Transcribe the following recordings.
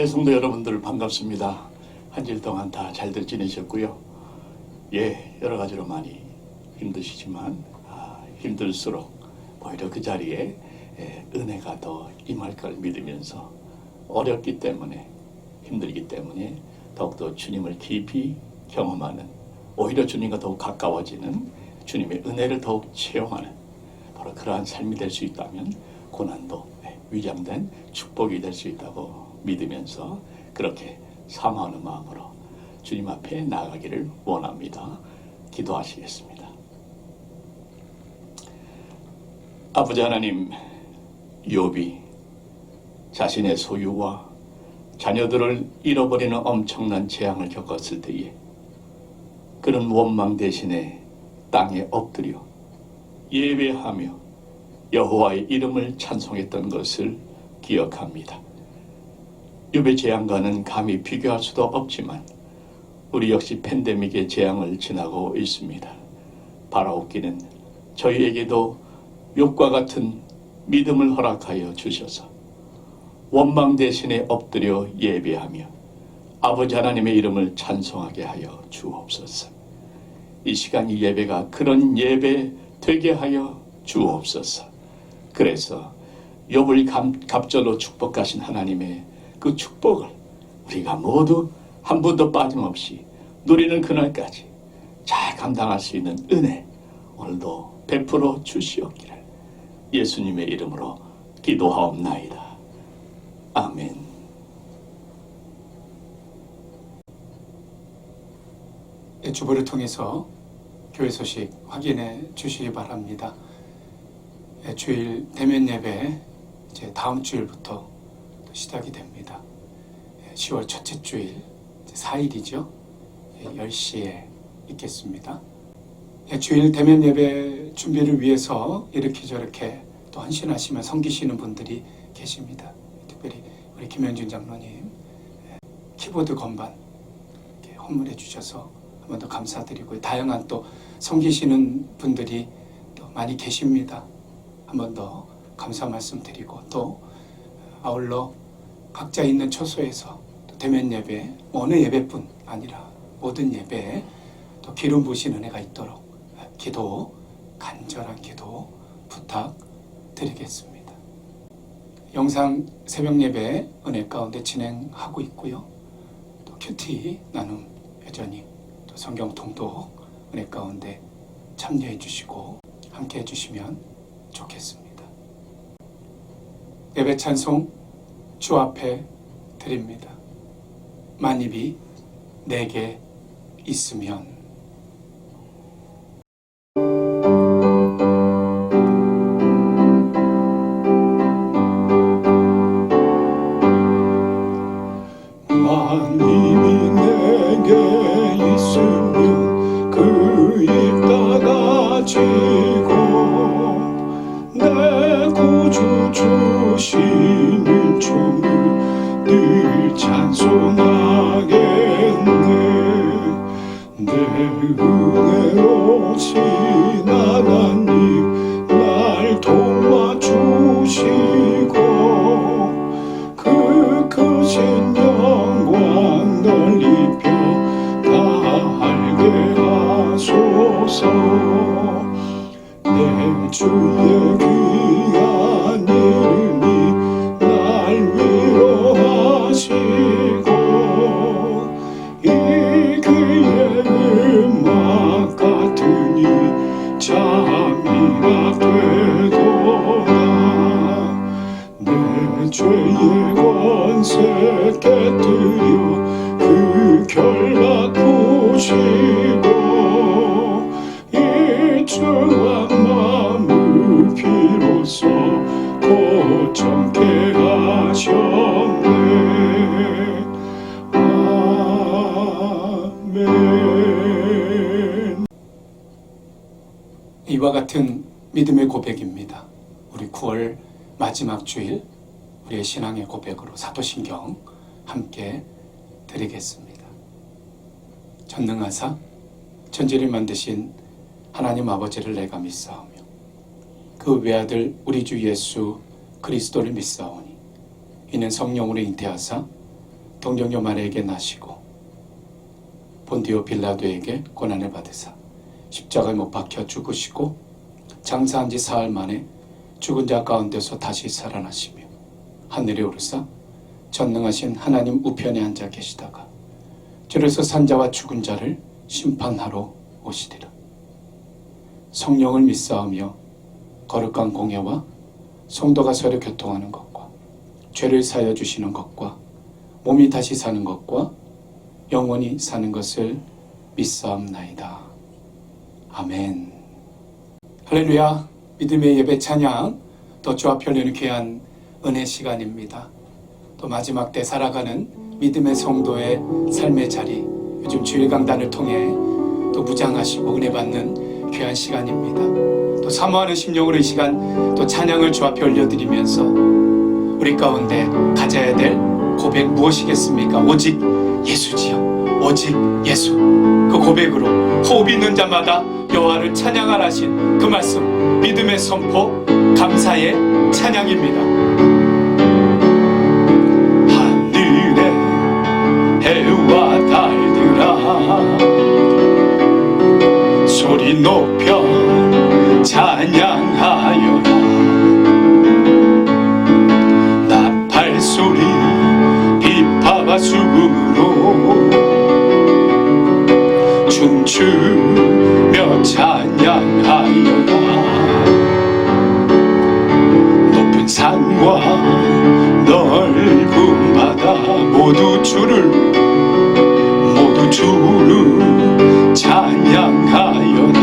성도 여러분들 반갑습니다. 한 주일 동안 다 잘들 지내셨고요. 여러 가지로 많이 힘드시지만 힘들수록 오히려 그 자리에 은혜가 더 임할 걸 믿으면서 어렵기 때문에 힘들기 때문에 더욱더 주님을 깊이 경험하는, 오히려 주님과 더욱 가까워지는, 주님의 은혜를 더욱 체험하는 바로 그러한 삶이 될 수 있다면 고난도 위장된 축복이 될 수 있다고 믿으면서 그렇게 사모하는 마음으로 주님 앞에 나아가기를 원합니다. 기도하시겠습니다. 아버지 하나님, 욥이 자신의 소유와 자녀들을 잃어버리는 엄청난 재앙을 겪었을 때에 그런 원망 대신에 땅에 엎드려 예배하며 여호와의 이름을 찬송했던 것을 기억합니다. 욥의 재앙과는 감히 비교할 수도 없지만 우리 역시 팬데믹의 재앙을 지나고 있습니다. 바라옵기는 저희에게도 욥과 같은 믿음을 허락하여 주셔서 원망 대신에 엎드려 예배하며 아버지 하나님의 이름을 찬송하게 하여 주옵소서. 이 시간 이 예배가 그런 예배 되게 하여 주옵소서. 그래서 욥을 갑절로 축복하신 하나님의 그 축복을 우리가 모두 한 번도 빠짐없이 누리는 그날까지 잘 감당할 수 있는 은혜 오늘도 베풀어 주시옵기를 예수님의 이름으로 기도하옵나이다. 아멘. 주보를 통해서 교회 소식 확인해 주시기 바랍니다. 주일 대면 예배 이제 다음 주일부터 시작이 됩니다. 10월 첫째 주일 4일이죠. 10시에 있겠습니다. 주일 대면 예배 준비를 위해서 이렇게 저렇게 또 헌신하시며 섬기시는 분들이 계십니다. 특별히 우리 김현준 장로님 키보드 건반 이렇게 헌물해 주셔서 한 번 더 감사드리고요. 다양한 또 섬기시는 분들이 또 많이 계십니다. 한 번 더 감사 말씀드리고 또 아울러 각자 있는 처소에서 또 대면 예배, 어느 예배뿐 아니라 모든 예배에 또 기름 부으신 은혜가 있도록 기도, 간절한 기도 부탁드리겠습니다. 영상 새벽 예배 은혜 가운데 진행하고 있고요. 또 큐티 나눔 여전히 또 성경 통독 은혜 가운데 참여해 주시고 함께 해주시면 좋겠습니다. 예배 찬송 주 앞에 드립니다. 만입이 내게 있으면. 만입이 내게 있으면 그 입 닫아지고 내 구주 주시는 주를 늘 찬송하겠네. 내 은혜로 신 하나님 날 도와주시고 그 크신 영광 널리 펴 다 알게 하소서. 내 주의 귀한 이름이 날 위로하시고 이 귀의 음악 같으니 잠이나 되도다. 내 죄의 권세 깨뜨려 그 결 바꾸시고 이 주와 마음을 비로소 고정케 하셨네. 아멘. 이와 같은 믿음의 고백입니다. 우리 9월 마지막 주일 우리의 신앙의 고백으로 사도신경 함께 드리겠습니다. 전능하사 천지를 만드신 하나님 아버지를 내가 믿사오며 그 외아들 우리 주 예수 그리스도를 믿사오니 이는 성령으로 잉태하사 동정녀 마리아에게 나시고 본디오 빌라도에게 고난을 받으사 십자가에 못 박혀 죽으시고 장사한 지 사흘 만에 죽은 자 가운데서 다시 살아나시며 하늘에 오르사 전능하신 하나님 우편에 앉아 계시다가 주로서 산자와 죽은 자를 심판하러 오시리라. 성령을 믿사오며 거룩한 공예와 성도가 서로 교통하는 것과 죄를 사여 주시는 것과 몸이 다시 사는 것과 영원히 사는 것을 믿사옵나이다. 아멘. 할렐루야. 믿음의 예배 찬양, 또 주와 펴려는 귀한 은혜 시간입니다. 또 마지막 때 살아가는 믿음의 성도의 삶의 자리, 요즘 주일 강단을 통해 또 무장하시고 은혜 받는 귀한 시간입니다. 또 사모하는 심령으로 이 시간 또 찬양을 주 앞에 올려드리면서 우리 가운데 가져야 될 고백 무엇이겠습니까? 오직 예수지요. 오직 예수. 그 고백으로 호흡 있는 자마다 여호와를 찬양하라 하신 그 말씀, 믿음의 선포, 감사의 찬양입니다. 하늘의 해와 달들아 소리 높여 찬양하여라. 나팔 소리 비파와 수금으로 춤추며 찬양하여라. 높은 산과 넓은 바다 모두 주를 찬양하여라.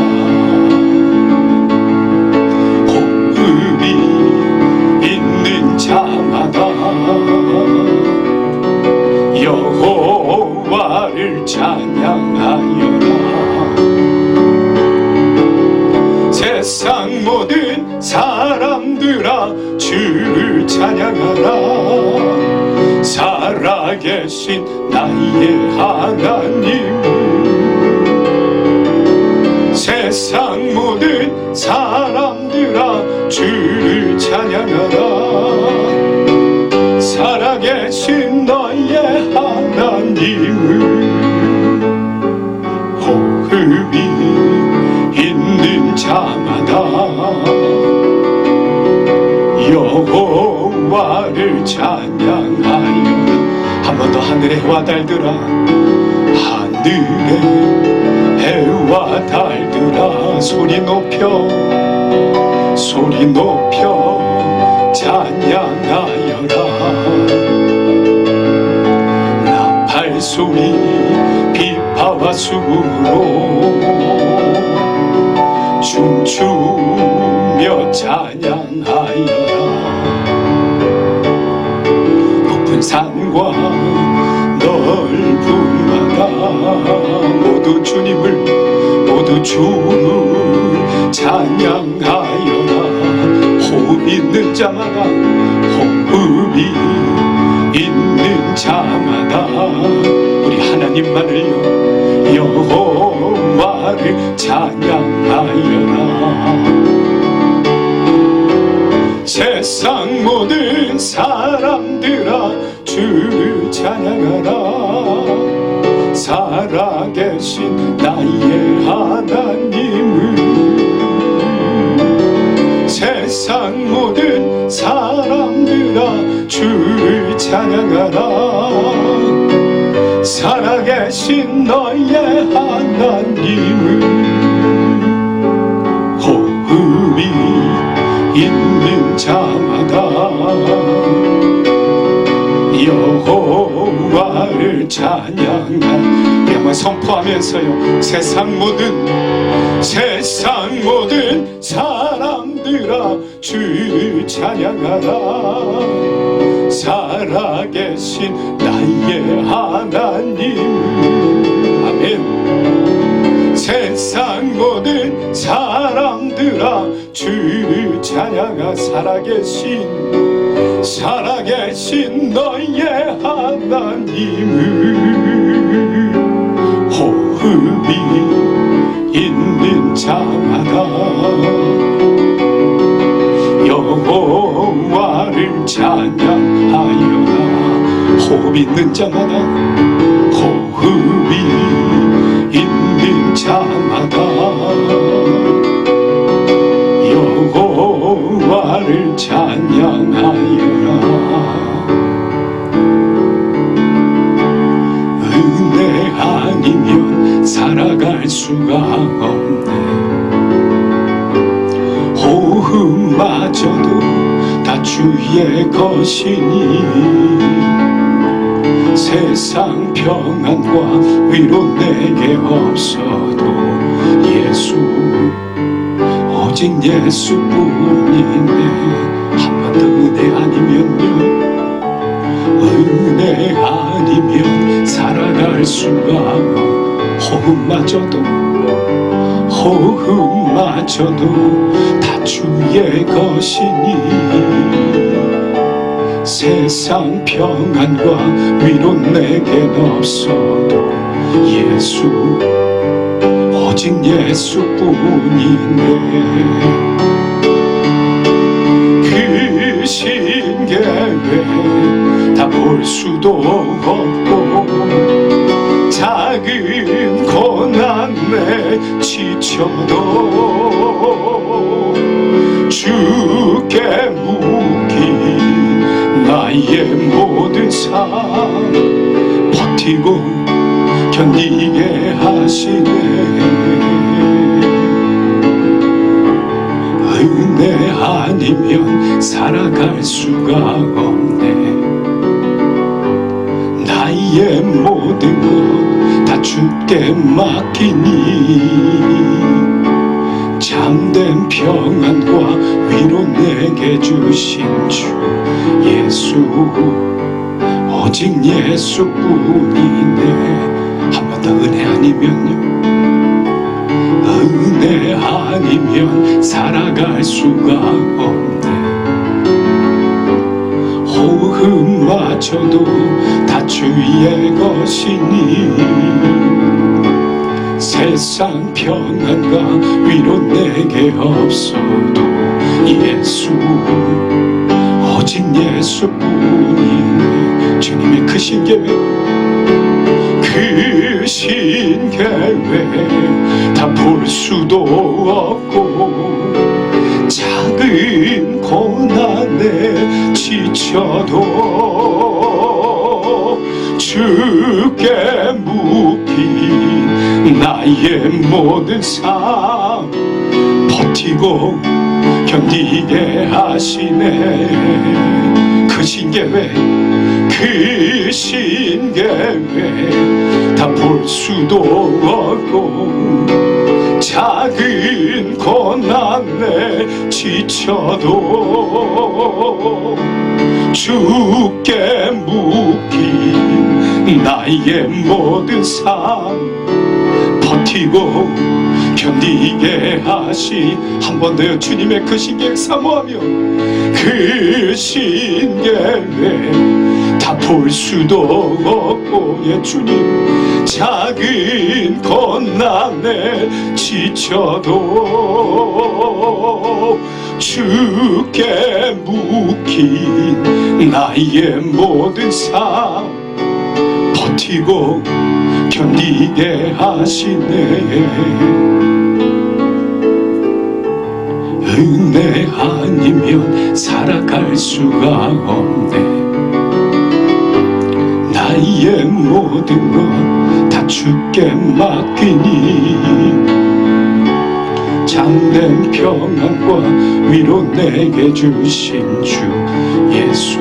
호흡이 있는 자마다 여호와를 찬양하여라. 세상 모든 사람들아 주를 찬양하라. 살아계신 나의 하나님. 세상 모든 사람들아 주를 찬양하라. 살아계신 너의 하나님을. 호흡이 있는 자마다 여호와를 찬양하여. 한 번 더 하늘의 해와 달들아 하늘의 해와 달들아 소리 높여 찬양하여라. 나팔 소리 비파와 수금으로 춤추며 찬양하여라. 높은 산과 넓은 바다 모두 주를 찬양하여라. 호흡 있는 자마다 우리 하나님만을요 여호와를 찬양하여라. 세상 모든 사람들아 주를 찬양하라. 살아계신 나의 하나님을. 세상 모든 사람들아 주를 찬양하라. 살아계신 너의 하나님을. 호흡이 있는 자마다 여호와를 찬양하라. 우리 한번 선포하면서요. 세상 모든 사람들아 주를 찬양하라. 살아계신 나의 하나님. 아멘. 세상 모든 사람들아 주를 찬양하. 살아계신 너의 하나님을. 호흡이 있는 자마다 여호와를 찬양하여라. 호흡 있는 자마다 호흡이 있는 자마다 여호와를 찬양하여라. 은혜 아니면 살아갈 수가 없네. 호흡마저도 다 주의 것이니 세상 평안과 위로 내게 없어도 예수 오직 예수뿐이네. 한 번 더 은혜 아니면요, 은혜 아니면 살아갈 수가 호흡마저도 다 주의 것이니 세상 평안과 위로 내겐 없어도 예수 오직 예수뿐이네. 그 신계획 다 볼 수도 없고 작은 고난에 지쳐도 주께 묶인 나의 모든 삶 버티고 견디게 하시네. 은혜 아니면 살아갈 수가 없네. 나의 모든 것 다 주께 맡기니 참된 평안과 위로 내게 주신 주 예수 오직 예수뿐이네. 한 번 더 은혜 아니면요, 은혜 아니면 살아갈 수가 없네. 호흡마저도 다 주의 것이니 세상 평안과 위로 내게 없어도 예수 오직 예수뿐이네. 주님의 크신 계획 다 볼 수도 없고 작은 고난에 지쳐도 주께 묶인 나의 모든 삶 버티고 견디게 하시네. 그 신계획 다 볼 수도 없고 작은 고난에 지쳐도 주께 묶인 나의 모든 삶 버티고 견디게 하시. 한 번 더요. 주님의 그 신계획 사모하며 그 신계획 다 볼 수도 없고 예 주님 작은 고난에 지쳐도 주께 묶인 나의 모든 삶 버티고 견디게 하시네. 은혜 아니면 살아갈 수가 없네. 나의 모든 것 다 주께 맡기니 참된 평안과 위로 내게 주신 주 예수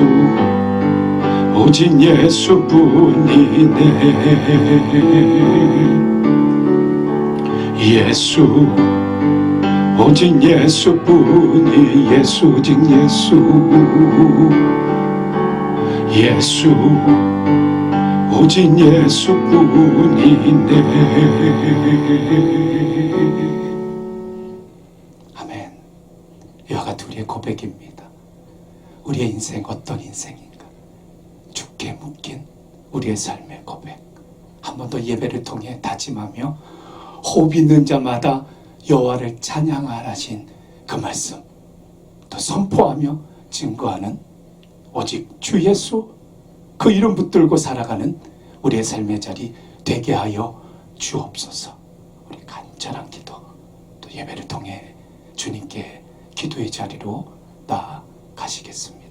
오직 예수뿐이네. 예수 오직 예수뿐이 예수 오직 예수 오직 예수뿐이네. 아멘. 이와 같은 우리의 고백입니다. 우리의 인생 어떤 인생인가? 주께 묶인 우리의 삶의 고백. 한 번 더 예배를 통해 다짐하며 호흡 있는 자마다 여호와를 찬양하라신 그 말씀 또 선포하며 증거하는 오직 주 예수 그 이름 붙들고 살아가는 우리의 삶의 자리 되게 하여 주옵소서. 우리 간절한 기도, 또 예배를 통해 주님께 기도의 자리로 나아가시겠습니다.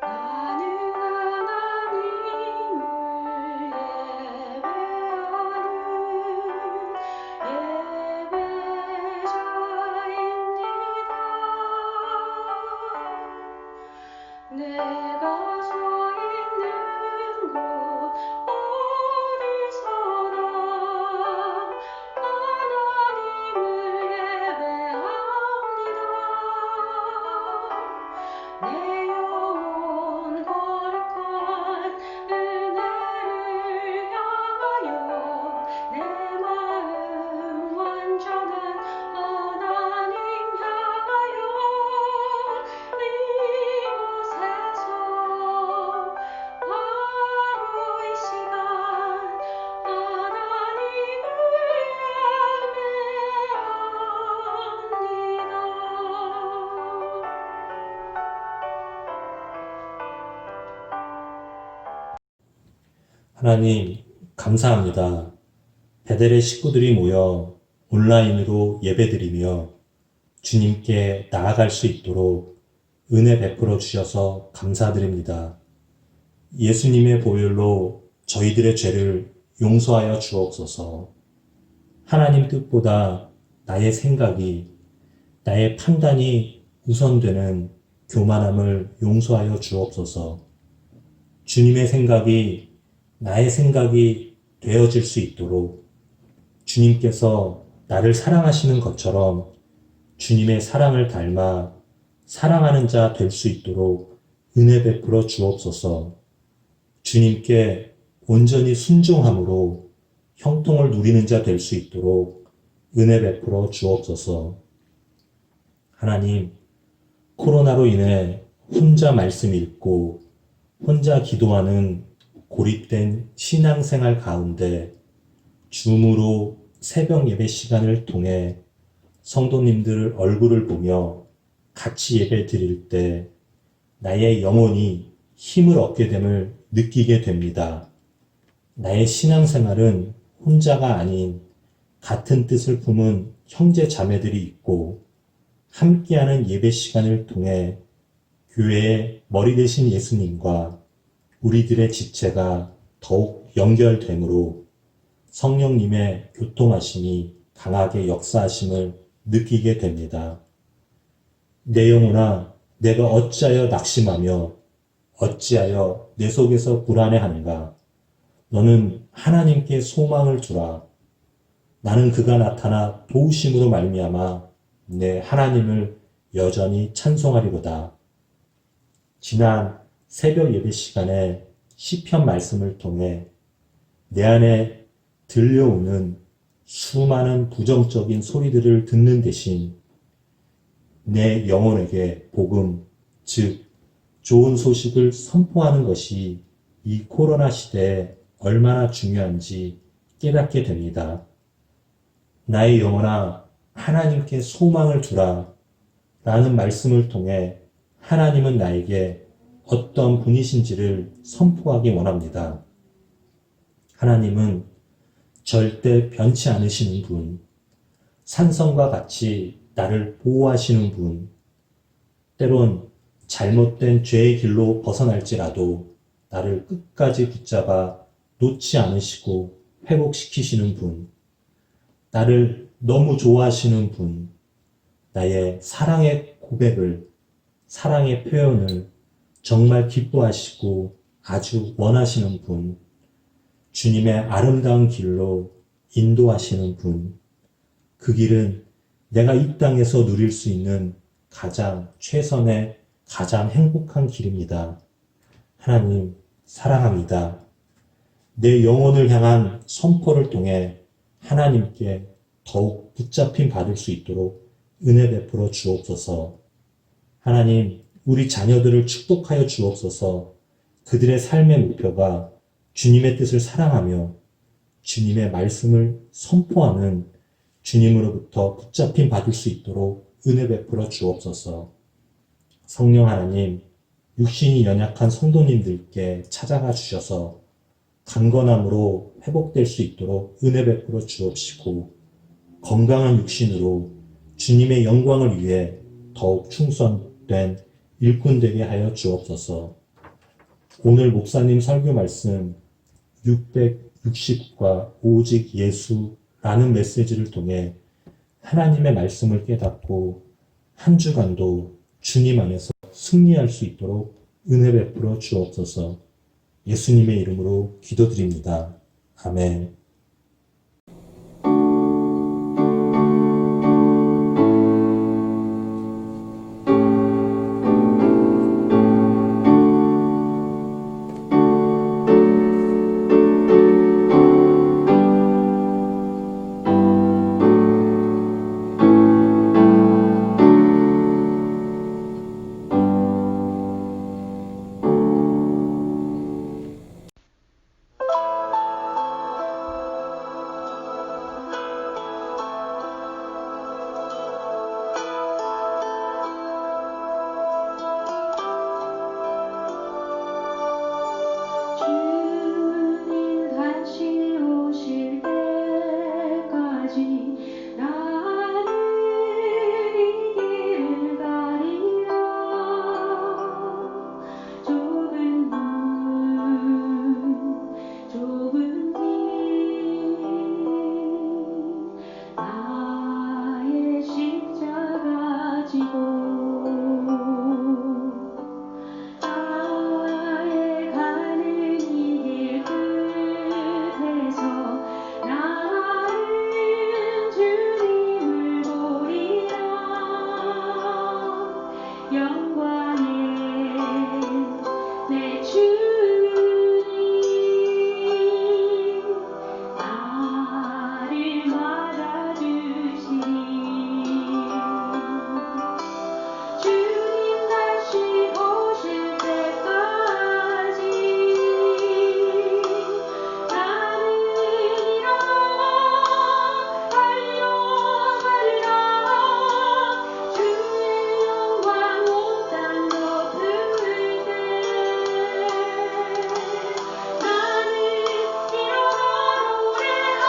나는 하나님을 예배하는 예배자입니다. 내가 서 있는 곳 어디서나 하나님을 예배합니다. 내 영혼 거룩한 은혜를 향하여 내 마음 완전한 하나님 향하여 이곳에서 바로 이 시간 하나님을 예배합니다. 하나님, 감사합니다. 베델의 식구들이 모여 온라인으로 예배드리며 주님께 나아갈 수 있도록 은혜 베풀어 주셔서 감사드립니다. 예수님의 보혈로 저희들의 죄를 용서하여 주옵소서. 하나님 뜻보다 나의 생각이, 나의 판단이 우선되는 교만함을 용서하여 주옵소서. 주님의 생각이 나의 생각이 되어질 수 있도록 주님께서 나를 사랑하시는 것처럼 주님의 사랑을 닮아 사랑하는 자 될 수 있도록 은혜 베풀어 주옵소서. 주님께 온전히 순종함으로 형통을 누리는 자 될 수 있도록 은혜 베풀어 주옵소서. 하나님, 코로나로 인해 혼자 말씀 읽고 혼자 기도하는 고립된 신앙생활 가운데 줌으로 새벽 예배 시간을 통해 성도님들 얼굴을 보며 같이 예배 드릴 때 나의 영혼이 힘을 얻게 됨을 느끼게 됩니다. 나의 신앙생활은 혼자가 아닌 같은 뜻을 품은 형제 자매들이 있고 함께하는 예배 시간을 통해 교회의 머리 되신 예수님과 우리들의 지체가 더욱 연결되므로 성령님의 교통하심이 강하게 역사하심을 느끼게 됩니다. 내 영혼아, 내가 어찌하여 낙심하며 어찌하여 내 속에서 불안해하는가? 너는 하나님께 소망을 두라. 나는 그가 나타나 도우심으로 말미암아 내 하나님을 여전히 찬송하리로다. 지난 새벽 예배 시간에 시편 말씀을 통해 내 안에 들려오는 수많은 부정적인 소리들을 듣는 대신 내 영혼에게 복음, 즉 좋은 소식을 선포하는 것이 이 코로나 시대에 얼마나 중요한지 깨닫게 됩니다. 나의 영혼아, 하나님께 소망을 두라 라는 말씀을 통해 하나님은 나에게 어떤 분이신지를 선포하기 원합니다. 하나님은 절대 변치 않으시는 분, 산성과 같이 나를 보호하시는 분, 때론 잘못된 죄의 길로 벗어날지라도 나를 끝까지 붙잡아 놓지 않으시고 회복시키시는 분, 나를 너무 좋아하시는 분, 나의 사랑의 고백을, 사랑의 표현을 정말 기뻐하시고 아주 원하시는 분, 주님의 아름다운 길로 인도하시는 분, 그 길은 내가 이 땅에서 누릴 수 있는 가장 최선의 가장 행복한 길입니다. 하나님, 사랑합니다. 내 영혼을 향한 선포를 통해 하나님께 더욱 붙잡힘 받을 수 있도록 은혜 베풀어 주옵소서. 하나님, 우리 자녀들을 축복하여 주옵소서. 그들의 삶의 목표가 주님의 뜻을 사랑하며 주님의 말씀을 선포하는 주님으로부터 붙잡힘 받을 수 있도록 은혜 베풀어 주옵소서. 성령 하나님, 육신이 연약한 성도님들께 찾아가 주셔서 강건함으로 회복될 수 있도록 은혜 베풀어 주옵시고, 건강한 육신으로 주님의 영광을 위해 더욱 충성된 일꾼 되게 하여 주옵소서. 오늘 목사님 설교 말씀 660과 오직 예수라는 메시지를 통해 하나님의 말씀을 깨닫고 한 주간도 주님 안에서 승리할 수 있도록 은혜 베풀어 주옵소서. 예수님의 이름으로 기도드립니다. 아멘. 주님 다시 오실 때까지 나는 이 길을 가리라. 좁은 좁은 길 나의 십자가 지고 나의 가는 이 길 끝에서 나는 주님을 보리라. 영광의 내 주님 나를 맞아주시니 주님 다시 오실 때까지 나는 일어나 달려가리라. 주의 영광 온 땅 덮을 때 나는 일어나 노래하리.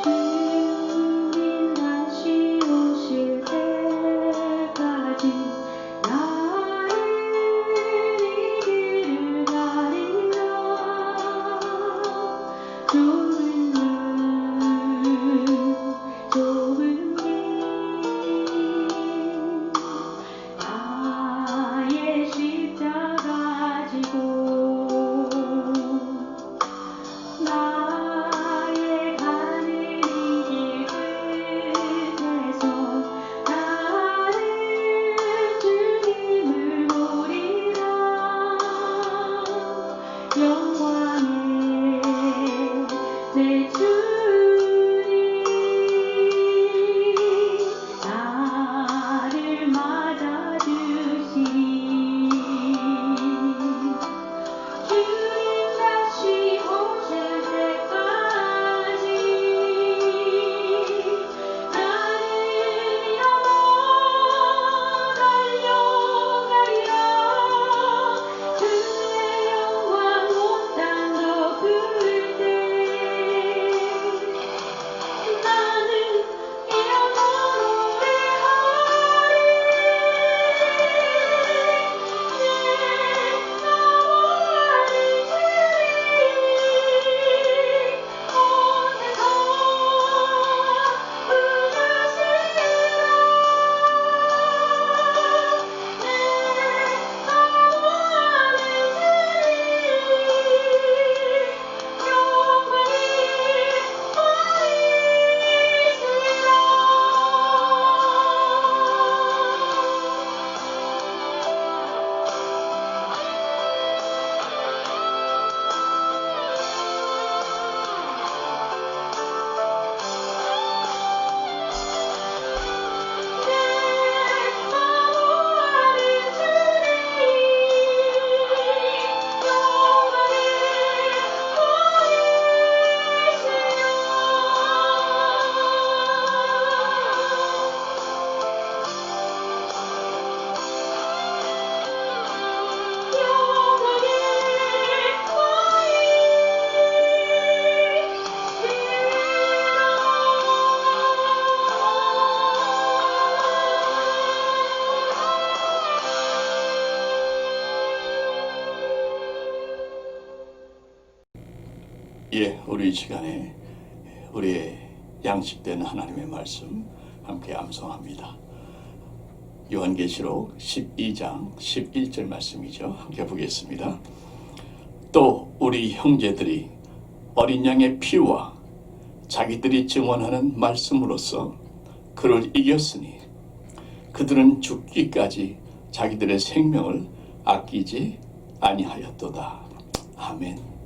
주님 다시 오실 때까지 나는 이 길을 가리라. 좁은 좁은 길 나의 십자가 지고 나의 가는 이 예, 우리 이 시간에 우리의 양식되는 하나님의 말씀 함께 암송합니다. 요한계시록 12장 11절 말씀이죠. 함께 보겠습니다. 또 우리 형제들이 어린 양의 피와 자기들이 증언하는 말씀으로써 그를 이겼으니 그들은 죽기까지 자기들의 생명을 아끼지 아니하였도다. 아멘.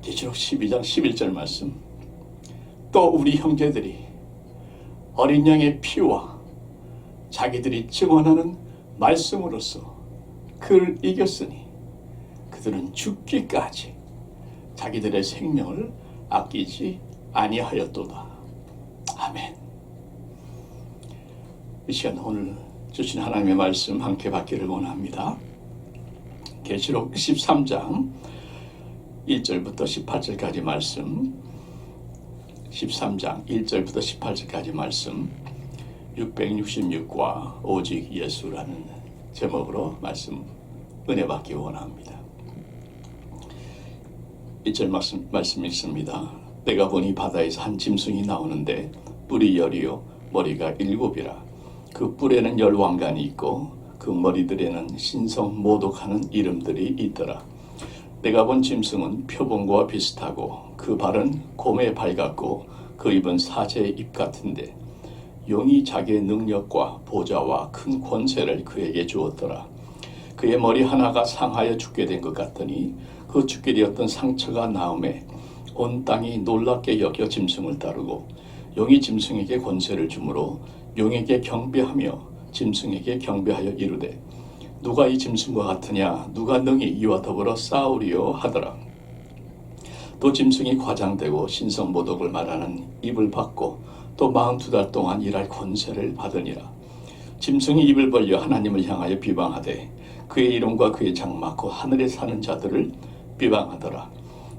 계시록 12장 11절 말씀. 또 우리 형제들이 어린 양의 피와 자기들이 증언하는 말씀으로써 그를 이겼으니 그들은 죽기까지 자기들의 생명을 아끼지 아니하였도다. 아멘. 이 시간 오늘 주신 하나님의 말씀 함께 받기를 원합니다. 계시록 13장 1절부터 18절까지 말씀, 13장 1절부터 18절까지 말씀, 666과 오직 예수라는 제목으로 말씀 은혜 받기 원합니다. 1절 말씀 읽습니다. 내가 보니 바다에서 한 짐승이 나오는데 뿔이 10이요 머리가 7이라. 그 뿔에는 10왕관이 있고 그 머리들에는 신성 모독하는 이름들이 있더라. 내가 본 짐승은 표범과 비슷하고 그 발은 곰의 발 같고 그 입은 사제의 입 같은데 용이 자기의 능력과 보좌와 큰 권세를 그에게 주었더라. 그의 머리 하나가 상하여 죽게 된 것 같더니 그 죽게 되었던 상처가 나음에 온 땅이 놀랍게 여겨 짐승을 따르고 용이 짐승에게 권세를 주므로 용에게 경배하며 짐승에게 경배하여 이르되 누가 이 짐승과 같으냐 누가 능히 이와 더불어 싸우리요 하더라. 또 짐승이 과장되고 신성모독을 말하는 입을 받고 또 42달 동안 일할 권세를 받으니라. 짐승이 입을 벌려 하나님을 향하여 비방하되 그의 이름과 그의 장막 곧 하늘에 사는 자들을 비방하더라.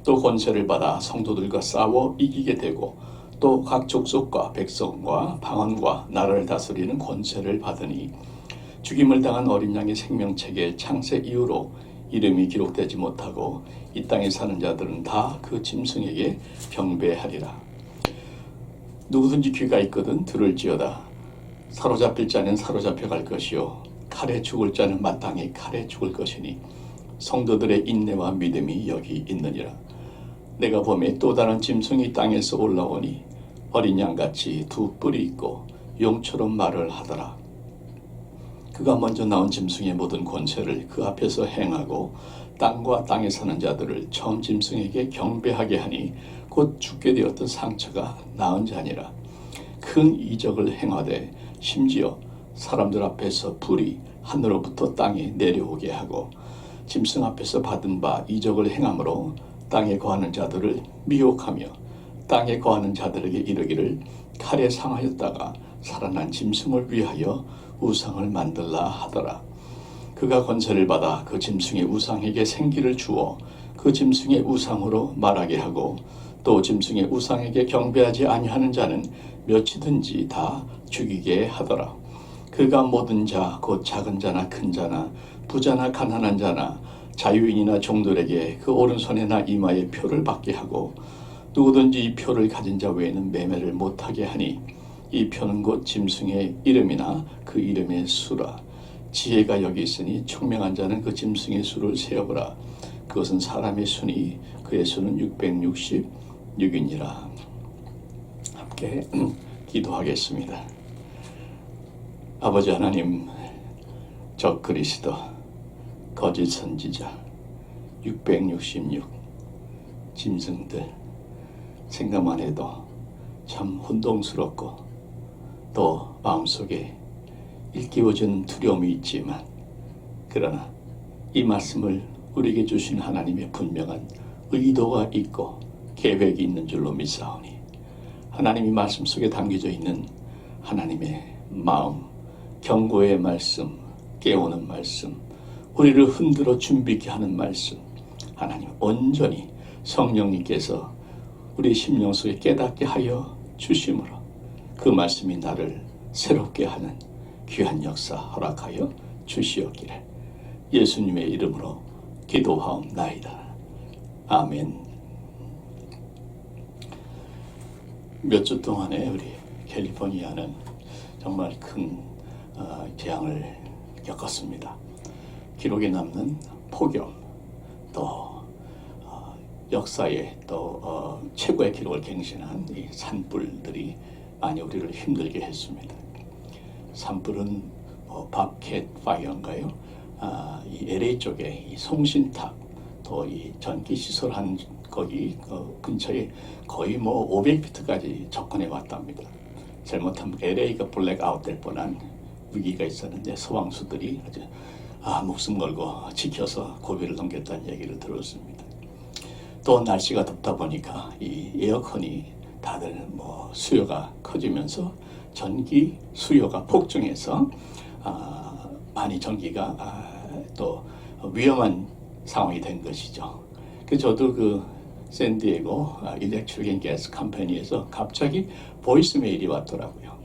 또 권세를 받아 성도들과 싸워 이기게 되고 또 각 족속과 백성과 방언과 나라를 다스리는 권세를 받으니 죽임을 당한 어린 양의 생명책에 창세 이후로 이름이 기록되지 못하고 이 땅에 사는 자들은 다 그 짐승에게 경배하리라. 누구든지 귀가 있거든 들을지어다. 사로잡힐 자는 사로잡혀갈 것이요 칼에 죽을 자는 마땅히 칼에 죽을 것이니 성도들의 인내와 믿음이 여기 있느니라. 내가 보매 또 다른 짐승이 땅에서 올라오니 어린 양같이 두 뿔이 있고 용처럼 말을 하더라. 그가 먼저 나온 짐승의 모든 권세를 그 앞에서 행하고 땅과 땅에 사는 자들을 처음 짐승에게 경배하게 하니 곧 죽게 되었던 상처가 나은 자니라. 큰 이적을 행하되 심지어 사람들 앞에서 불이 하늘로부터 땅에 내려오게 하고 짐승 앞에서 받은 바 이적을 행함으로 땅에 거하는 자들을 미혹하며 땅에 거하는 자들에게 이르기를 칼에 상하였다가 살아난 짐승을 위하여 우상을 만들라 하더라. 그가 권세를 받아 그 짐승의 우상에게 생기를 주어 그 짐승의 우상으로 말하게 하고 또 짐승의 우상에게 경배하지 아니하는 자는 몇이든지 다 죽이게 하더라. 그가 모든 자 곧 작은 자나 큰 자나 부자나 가난한 자나 자유인이나 종들에게 그 오른손에나 이마에 표를 받게 하고 누구든지 이 표를 가진 자 외에는 매매를 못하게 하니 이 표는 곧 짐승의 이름이나 그 이름의 수라. 지혜가 여기 있으니 총명한 자는 그 짐승의 수를 세어보라. 그것은 사람의 수니 그의 수는 666이니라. 함께 기도하겠습니다. 아버지 하나님, 적 그리스도, 거짓 선지자, 666 짐승들 생각만 해도 참 혼동스럽고 또 마음속에 일깨워준 두려움이 있지만 그러나 이 말씀을 우리에게 주신 하나님의 분명한 의도가 있고 계획이 있는 줄로 믿사오니 하나님이 말씀 속에 담겨져 있는 하나님의 마음, 경고의 말씀, 깨우는 말씀, 우리를 흔들어 준비케 하는 말씀, 하나님 온전히 성령님께서 우리 심령 속에 깨닫게 하여 주심으로 그 말씀이 나를 새롭게 하는 귀한 역사 허락하여 주시옵기를 예수님의 이름으로 기도하옵나이다. 아멘. 몇 주 동안에 우리 캘리포니아는 정말 큰 재앙을 겪었습니다. 기록에 남는 폭염, 또 역사의 또 최고의 기록을 갱신한 이 산불들이 많이 우리를 힘들게 했습니다. 산불은 밥캣 파이어인가요? 이 LA 쪽에 이 송신탑, 또 이 전기 시설한 거기 근처에 거의 500피트까지 접근해 왔답니다. 잘못하면 LA가 블랙아웃 될 뻔한 위기가 있었는데 소방수들이 아주 목숨 걸고 지켜서 고비를 넘겼다는 얘기를 들었습니다. 또 날씨가 덥다 보니까 이 에어컨이 다들 수요가 커지면서 전기 수요가 폭증해서 많이 전기가 또 위험한 상황이 된 것이죠. 저도 샌디에고 일렉트릭 앤 가스 컴퍼니에서 갑자기 보이스메일이 왔더라고요.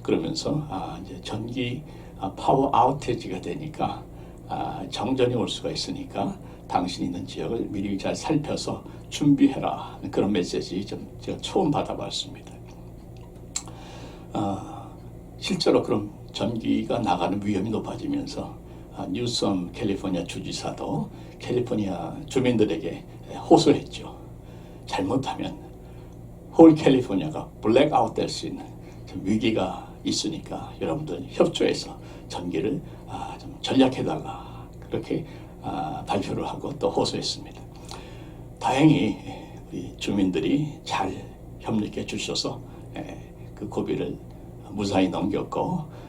그러면서 이제 전기 파워 아우테지가 되니까 정전이 올 수가 있으니까 당신 있는 지역을 미리 잘 살펴서 준비해라. 그런 메시지 제가 처음 받아봤습니다. 실제로 그럼 전기가 나가는 위험이 높아지면서 뉴섬 캘리포니아 주지사도 캘리포니아 주민들에게 호소했죠. 잘못하면 홀 캘리포니아가 블랙아웃 될 수 있는 위기가 있으니까 여러분들 협조해서 전기를 좀 전략해달라. 그렇게 발표를 하고 또 호소했습니다. 다행히 우리 주민들이 잘 협력해 주셔서 그 고비를 무사히 넘겼고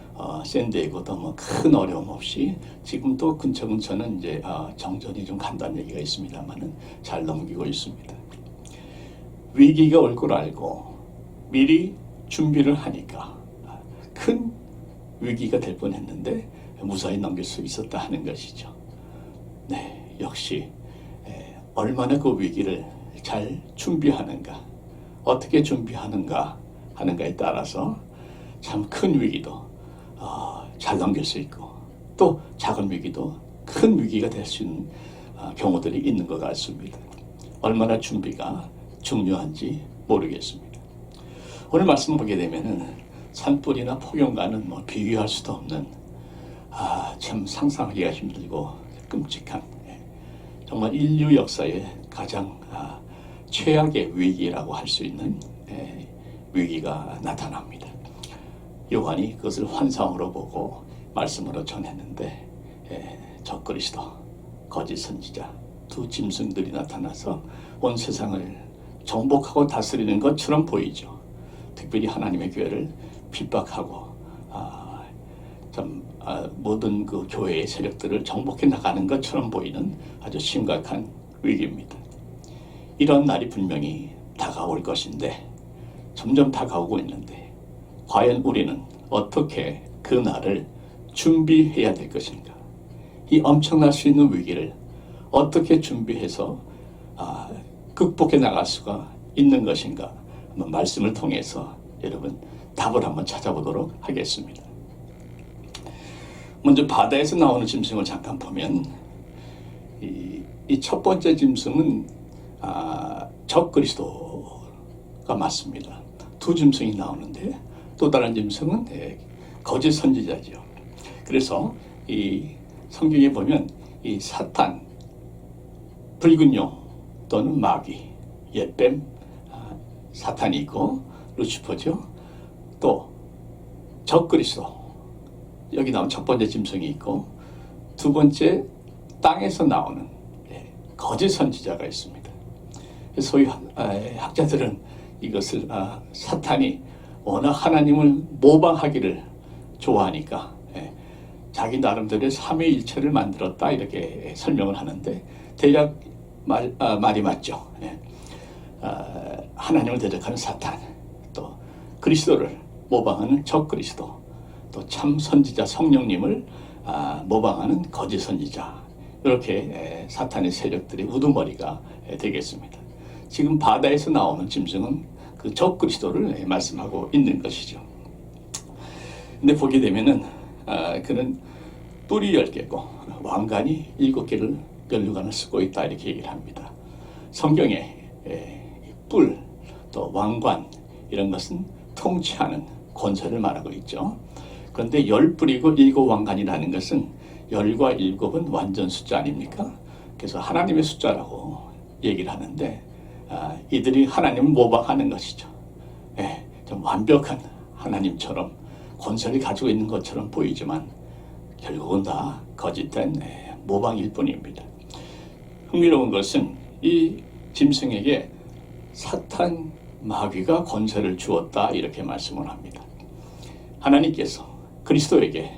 샌디에고도 큰 어려움 없이 지금도 근처는 이제 정전이 좀 간다는 얘기가 있습니다만은 잘 넘기고 있습니다. 위기가 올 걸 알고 미리 준비를 하니까 큰 위기가 될 뻔했는데 무사히 넘길 수 있었다 하는 것이죠. 네, 역시 얼마나 그 위기를 잘 준비하는가, 어떻게 준비하는가 하는가에 따라서 참 큰 위기도 잘 넘길 수 있고 또 작은 위기도 큰 위기가 될 수 있는 경우들이 있는 것 같습니다. 얼마나 준비가 중요한지 모르겠습니다. 오늘 말씀 보게 되면은 산불이나 폭염과는 비교할 수도 없는 참 상상하기가 힘들고 끔찍한 정말 인류 역사의 가장 최악의 위기라고 할 수 있는 위기가 나타납니다. 요한이 그것을 환상으로 보고 말씀으로 전했는데 적그리스도, 거짓 선지자 두 짐승들이 나타나서 온 세상을 정복하고 다스리는 것처럼 보이죠. 특별히 하나님의 교회를 핍박하고 모든 그 교회의 세력들을 정복해 나가는 것처럼 보이는 아주 심각한 위기입니다. 이런 날이 분명히 다가올 것인데 점점 다가오고 있는데 과연 우리는 어떻게 그 날을 준비해야 될 것인가? 이 엄청날 수 있는 위기를 어떻게 준비해서 극복해 나갈 수가 있는 것인가? 한번 말씀을 통해서 여러분 답을 한번 찾아보도록 하겠습니다. 먼저 바다에서 나오는 짐승을 잠깐 보면 이 첫 번째 짐승은 적그리스도가 맞습니다. 두 짐승이 나오는데 또 다른 짐승은 거짓 선지자죠. 그래서 이 성경에 보면 이 사탄, 붉은 용 또는 마귀, 옛뱀, 사탄이 있고 루시퍼죠. 또 적그리스도, 여기 나온 첫 번째 짐승이 있고 두 번째 땅에서 나오는 거짓 선지자가 있습니다. 소위 학자들은 이것을 사탄이 워낙 하나님을 모방하기를 좋아하니까 자기 나름대로의 삼위일체를 만들었다 이렇게 설명을 하는데 대략 말이 맞죠. 하나님을 대적하는 사탄, 또 그리스도를 모방하는 적그리스도, 또 참 선지자 성령님을 모방하는 거짓 선지자, 이렇게 사탄의 세력들이 우두머리가 되겠습니다. 지금 바다에서 나오는 짐승은 그 적그리스도를 말씀하고 있는 것이죠. 근데 보게 되면은 그는 뿔이 10개고 왕관이 7개를 면류관을 쓰고 있다 이렇게 얘기를 합니다. 성경에 뿔, 또 왕관 이런 것은 통치하는 권세를 말하고 있죠. 그런데 10뿔이고 7왕관이라는 것은 10과 7은 완전 숫자 아닙니까? 그래서 하나님의 숫자라고 얘기를 하는데 이들이 하나님을 모방하는 것이죠. 좀 완벽한 하나님처럼 권세를 가지고 있는 것처럼 보이지만 결국은 다 거짓된 모방일 뿐입니다. 흥미로운 것은 이 짐승에게 사탄 마귀가 권세를 주었다 이렇게 말씀을 합니다. 하나님께서 그리스도에게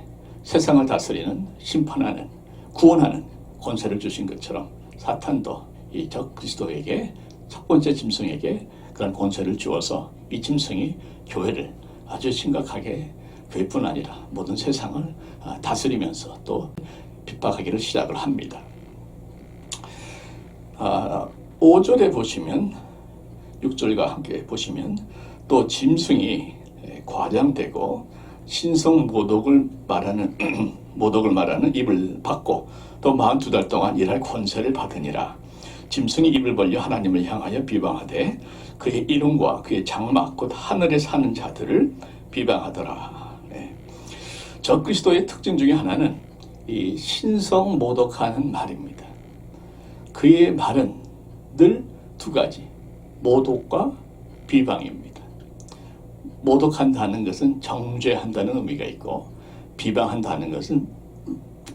세상을 다스리는, 심판하는, 구원하는 권세를 주신 것처럼 사탄도 이 적 그리스도에게, 첫 번째 짐승에게 그런 권세를 주어서 이 짐승이 교회를 아주 심각하게, 교회뿐 아니라 모든 세상을 다스리면서 또 핍박하기를 시작을 합니다. 5절에 보시면, 6절과 함께 보시면 또 짐승이 과장되고 신성 모독을 말하는 입을 받고 또 42달 동안 일할 권세를 받으니라. 짐승이 입을 벌려 하나님을 향하여 비방하되 그의 이름과 그의 장막 곧 하늘에 사는 자들을 비방하더라. 적 그리스도의 특징 중에 하나는 이 신성 모독하는 말입니다. 그의 말은 늘 두 가지, 모독과 비방입니다. 모독한다는 것은 정죄한다는 의미가 있고 비방한다는 것은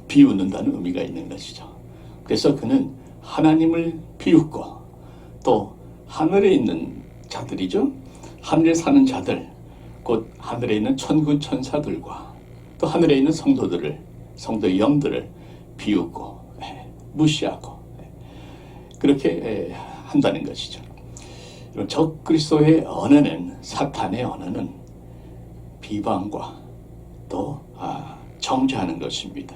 비웃는다는 의미가 있는 것이죠. 그래서 그는 하나님을 비웃고 또 하늘에 있는 자들이죠. 하늘에 사는 자들, 곧 하늘에 있는 천군 천사들과 또 하늘에 있는 성도의 영들을 비웃고 무시하고 그렇게 한다는 것이죠. 적 그리스도의 언어는, 사탄의 언어는 비방과 또 정죄하는 것입니다.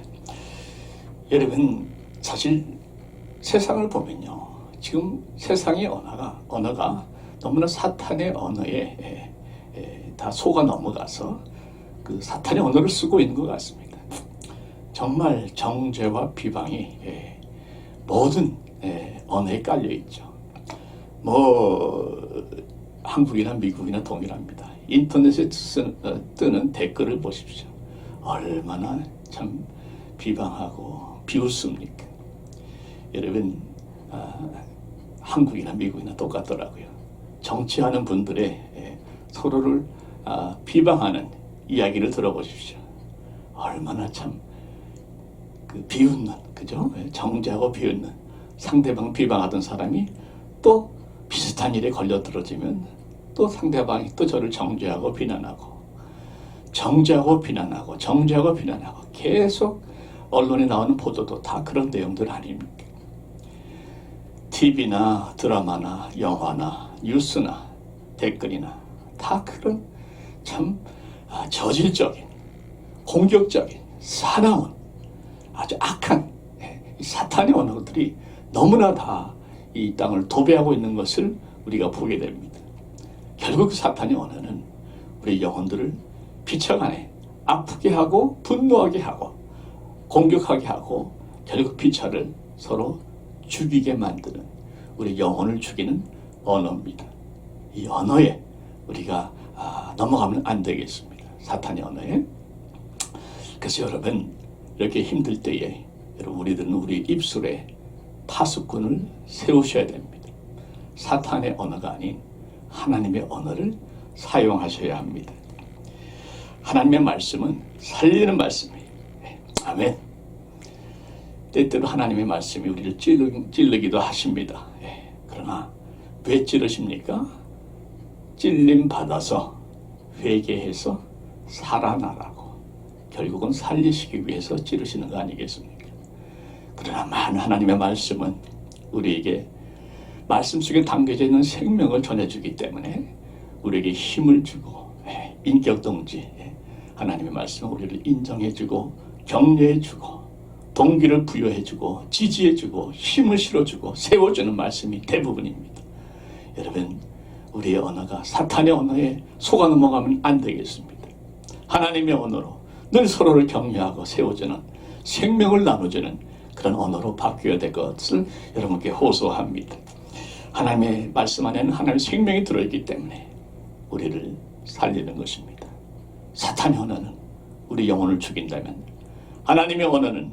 여러분, 사실 세상을 보면요, 지금 세상의 언어가 너무나 사탄의 언어에 다 속아 넘어가서 그 사탄의 언어를 쓰고 있는 것 같습니다. 정말 정죄와 비방이 모든 언어에 깔려 있죠. 한국이나 미국이나 동일합니다. 인터넷에 뜨는 댓글을 보십시오. 얼마나 참 비방하고 비웃습니까? 여러분, 한국이나 미국이나 똑같더라고요. 정치하는 분들의 서로를 비방하는 이야기를 들어보십시오. 얼마나 참 비웃는, 그죠? 정죄하고 비웃는, 상대방 비방하던 사람이 또 비슷한 일에 걸려들어지면 또 상대방이 또 저를 정죄하고 비난하고 계속 언론에 나오는 보도도 다 그런 내용들 아닙니까? TV나 드라마나 영화나 뉴스나 댓글이나 다 그런 참 저질적인, 공격적인, 사나운, 아주 악한 사탄의 언어들이 너무나 다 이 땅을 도배하고 있는 것을 우리가 보게 됩니다. 결국 그 사탄의 언어는 우리 영혼들을 비참하게 아프게 하고 분노하게 하고 공격하게 하고 결국 피차를 서로 죽이게 만드는, 우리 영혼을 죽이는 언어입니다. 이 언어에 우리가 넘어가면 안 되겠습니다. 사탄의 언어에. 그래서 여러분, 이렇게 힘들 때에 우리들은 우리 입술에 파수꾼을 세우셔야 됩니다. 사탄의 언어가 아닌 하나님의 언어를 사용하셔야 합니다. 하나님의 말씀은 살리는 말씀이에요. 아멘. 때때로 하나님의 말씀이 우리를 찌르기도 하십니다. 그러나 왜 찌르십니까? 찔림 받아서 회개해서 살아나라고, 결국은 살리시기 위해서 찌르시는 거 아니겠습니까? 그러나 하나님의 말씀은 우리에게 말씀 속에 담겨져 있는 생명을 전해주기 때문에 우리에게 힘을 주고, 인격동지, 하나님의 말씀은 우리를 인정해주고 격려해주고 동기를 부여해주고 지지해주고 힘을 실어주고 세워주는 말씀이 대부분입니다. 여러분, 우리의 언어가 사탄의 언어에 속아 넘어가면 안 되겠습니다. 하나님의 언어로 늘 서로를 격려하고 세워주는, 생명을 나눠주는 그런 언어로 바뀌어야 될 것을 여러분께 호소합니다. 하나님의 말씀 안에는 하나님의 생명이 들어있기 때문에 우리를 살리는 것입니다. 사탄의 언어는 우리 영혼을 죽인다면 하나님의 언어는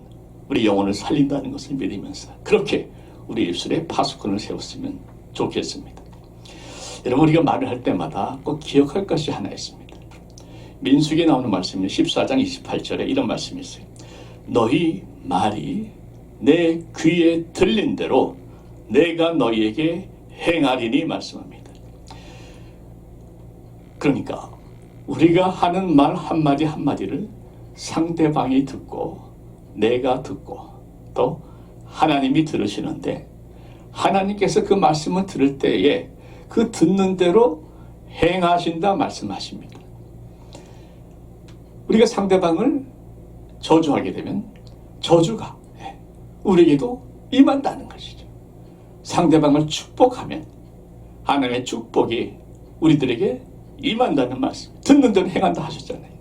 우리 영혼을 살린다는 것을 믿으면서 그렇게 우리 입술에 파수꾼을 세웠으면 좋겠습니다. 여러분, 우리가 말을 할 때마다 꼭 기억할 것이 하나 있습니다. 민수기에 나오는 말씀이 14장 28절에 이런 말씀이 있어요. 너희 말이 내 귀에 들린 대로 내가 너희에게 행하리니 말씀합니다. 그러니까 우리가 하는 말 한마디 한마디를 상대방이 듣고 내가 듣고 또 하나님이 들으시는데 하나님께서 그 말씀을 들을 때에 그 듣는 대로 행하신다 말씀하십니다. 우리가 상대방을 저주하게 되면 저주가 우리에게도 임한다는 것이죠. 상대방을 축복하면 하나님의 축복이 우리들에게 임한다는 말씀. 듣는 대로 행한다 하셨잖아요.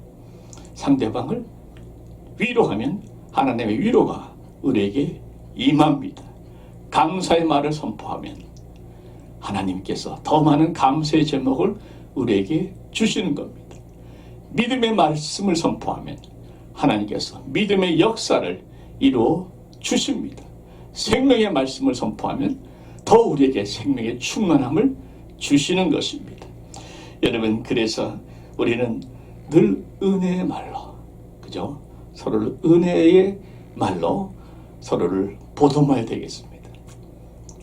상대방을 위로하면 하나님의 위로가 우리에게 임합니다. 감사의 말을 선포하면 하나님께서 더 많은 감사의 제목을 우리에게 주시는 겁니다. 믿음의 말씀을 선포하면 하나님께서 믿음의 역사를 이루어 주십니다. 생명의 말씀을 선포하면 더 우리에게 생명의 충만함을 주시는 것입니다. 여러분, 그래서 우리는 늘 은혜의 말로, 그죠? 서로를 은혜의 말로 서로를 보듬어야 되겠습니다.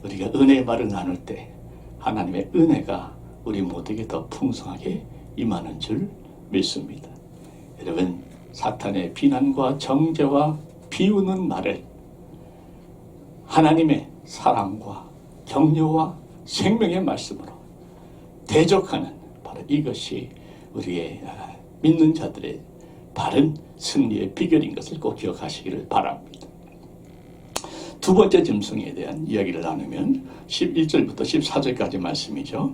우리가 은혜의 말을 나눌 때 하나님의 은혜가 우리 모두에게 더 풍성하게 임하는 줄 믿습니다. 여러분, 사탄의 비난과 정죄와 비우는 말을 하나님의 사랑과 격려와 생명의 말씀으로 대적하는 바로 이것이 우리의 믿는 자들의 바른 승리의 비결인 것을 꼭 기억하시기를 바랍니다. 두 번째 짐승에 대한 이야기를 나누면 11절부터 14절까지 말씀이죠.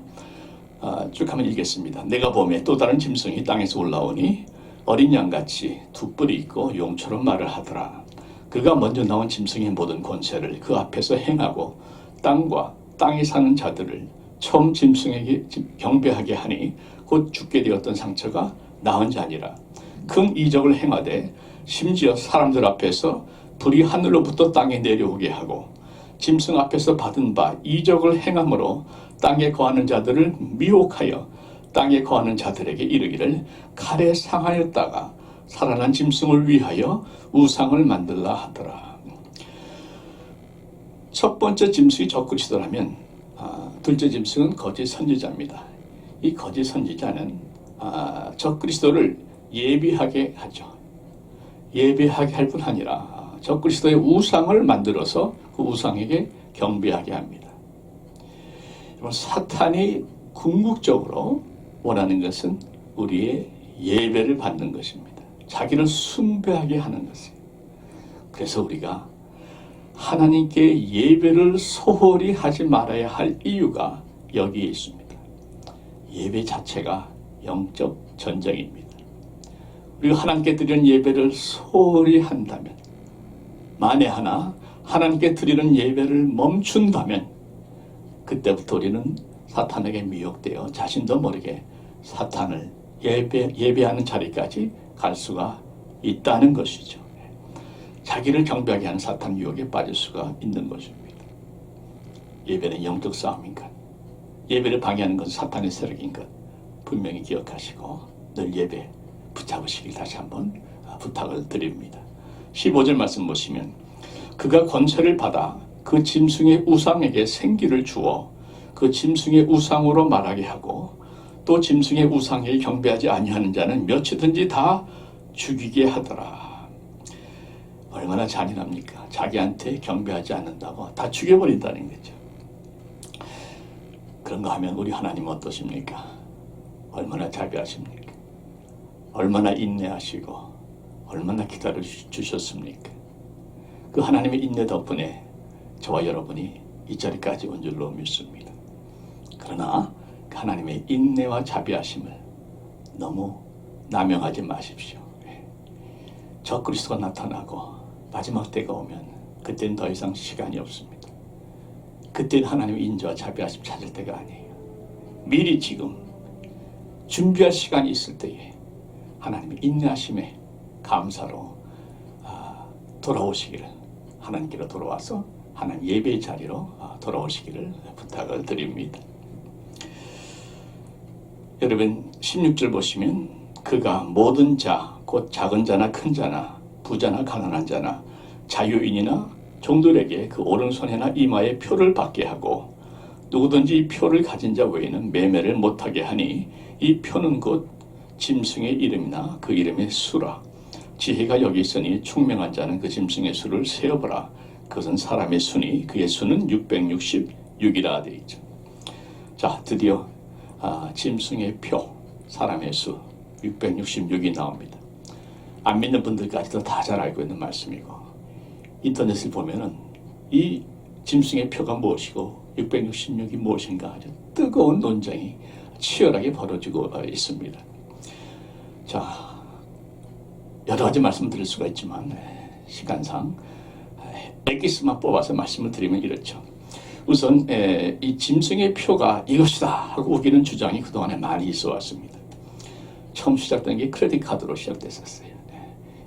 쭉 한번 읽겠습니다. 내가 보매 또 다른 짐승이 땅에서 올라오니 어린 양같이 두 뿔이 있고 용처럼 말을 하더라. 그가 먼저 나온 짐승의 모든 권세를 그 앞에서 행하고 땅과 땅에 사는 자들을 처음 짐승에게 경배하게 하니 곧 죽게 되었던 상처가 나은 자니라. 큰 이적을 행하되 심지어 사람들 앞에서 불이 하늘로부터 땅에 내려오게 하고 짐승 앞에서 받은 바 이적을 행함으로 땅에 거하는 자들을 미혹하여 땅에 거하는 자들에게 이르기를 칼에 상하였다가 살아난 짐승을 위하여 우상을 만들라 하더라. 첫 번째 짐승이 적그리스도라면 둘째 짐승은 거짓 선지자입니다. 이 거짓 선지자는 적그리스도를 예비하게 하죠. 예배하게 할 뿐 아니라 적그리스도의 우상을 만들어서 그 우상에게 경배하게 합니다. 사탄이 궁극적으로 원하는 것은 우리의 예배를 받는 것입니다. 자기를 숭배하게 하는 것이에요. 그래서 우리가 하나님께 예배를 소홀히 하지 말아야 할 이유가 여기에 있습니다. 예배 자체가 영적 전쟁입니다. 우리가 하나님께 드리는 예배를 소홀히 한다면, 만에 하나 하나님께 드리는 예배를 멈춘다면 그때부터 우리는 사탄에게 미혹되어 자신도 모르게 사탄을 예배하는 자리까지 갈 수가 있다는 것이죠. 자기를 경배하게 하는 사탄 유혹에 빠질 수가 있는 것입니다. 예배는 영적 싸움인 것, 예배를 방해하는 것은 사탄의 세력인 것 분명히 기억하시고 늘 예배 붙잡으시길 다시 한번 부탁을 드립니다. 15절 말씀 보시면 그가 권세를 받아 그 짐승의 우상에게 생기를 주어 그 짐승의 우상으로 말하게 하고 또 짐승의 우상에 경배하지 아니하는 자는 몇이든지 다 죽이게 하더라. 얼마나 잔인합니까? 자기한테 경배하지 않는다고 다 죽여버린다는 거죠. 그런 거 하면 우리 하나님은 어떠십니까? 얼마나 자비하십니까? 얼마나 인내하시고 얼마나 기다려 주셨습니까? 그 하나님의 인내 덕분에 저와 여러분이 이 자리까지 온 줄로 믿습니다. 그러나 하나님의 인내와 자비하심을 너무 남용하지 마십시오. 적그리스도가 나타나고 마지막 때가 오면 그때는 더 이상 시간이 없습니다. 그때는 하나님의 인자와 자비하심 찾을 때가 아니에요. 미리 지금 준비할 시간이 있을 때에 하나님의 인내하심에 감사로 돌아오시기를, 하나님께로 돌아와서 하나님 예배의 자리로 돌아오시기를 부탁을 드립니다. 여러분 16절 보시면 그가 모든 자, 곧 작은 자나 큰 자나 부자나 가난한 자나 자유인이나 종들에게 그 오른손이나 이마에 표를 받게 하고 누구든지 이 표를 가진 자 외에는 매매를 못하게 하니 이 표는 곧 짐승의 이름이나 그 이름의 수라. 지혜가 여기 있으니 총명한 자는 그 짐승의 수를 세어보라. 그것은 사람의 수니 그의 수는 666이라 되어 있죠. 자, 드디어 짐승의 표, 사람의 수 666이 나옵니다. 안 믿는 분들까지도 다 잘 알고 있는 말씀이고, 인터넷을 보면은 이 짐승의 표가 무엇이고 666이 무엇인가 아주 뜨거운 논쟁이 치열하게 벌어지고 있습니다. 자, 여러 가지 말씀드릴 수가 있지만 시간상 엑기스만 뽑아서 말씀을 드리면 이렇죠. 우선 이 짐승의 표가 이것이다 하고 우기는 주장이 그동안에 많이 있어 왔습니다. 처음 시작된 게 크레딧 카드로 시작됐었어요.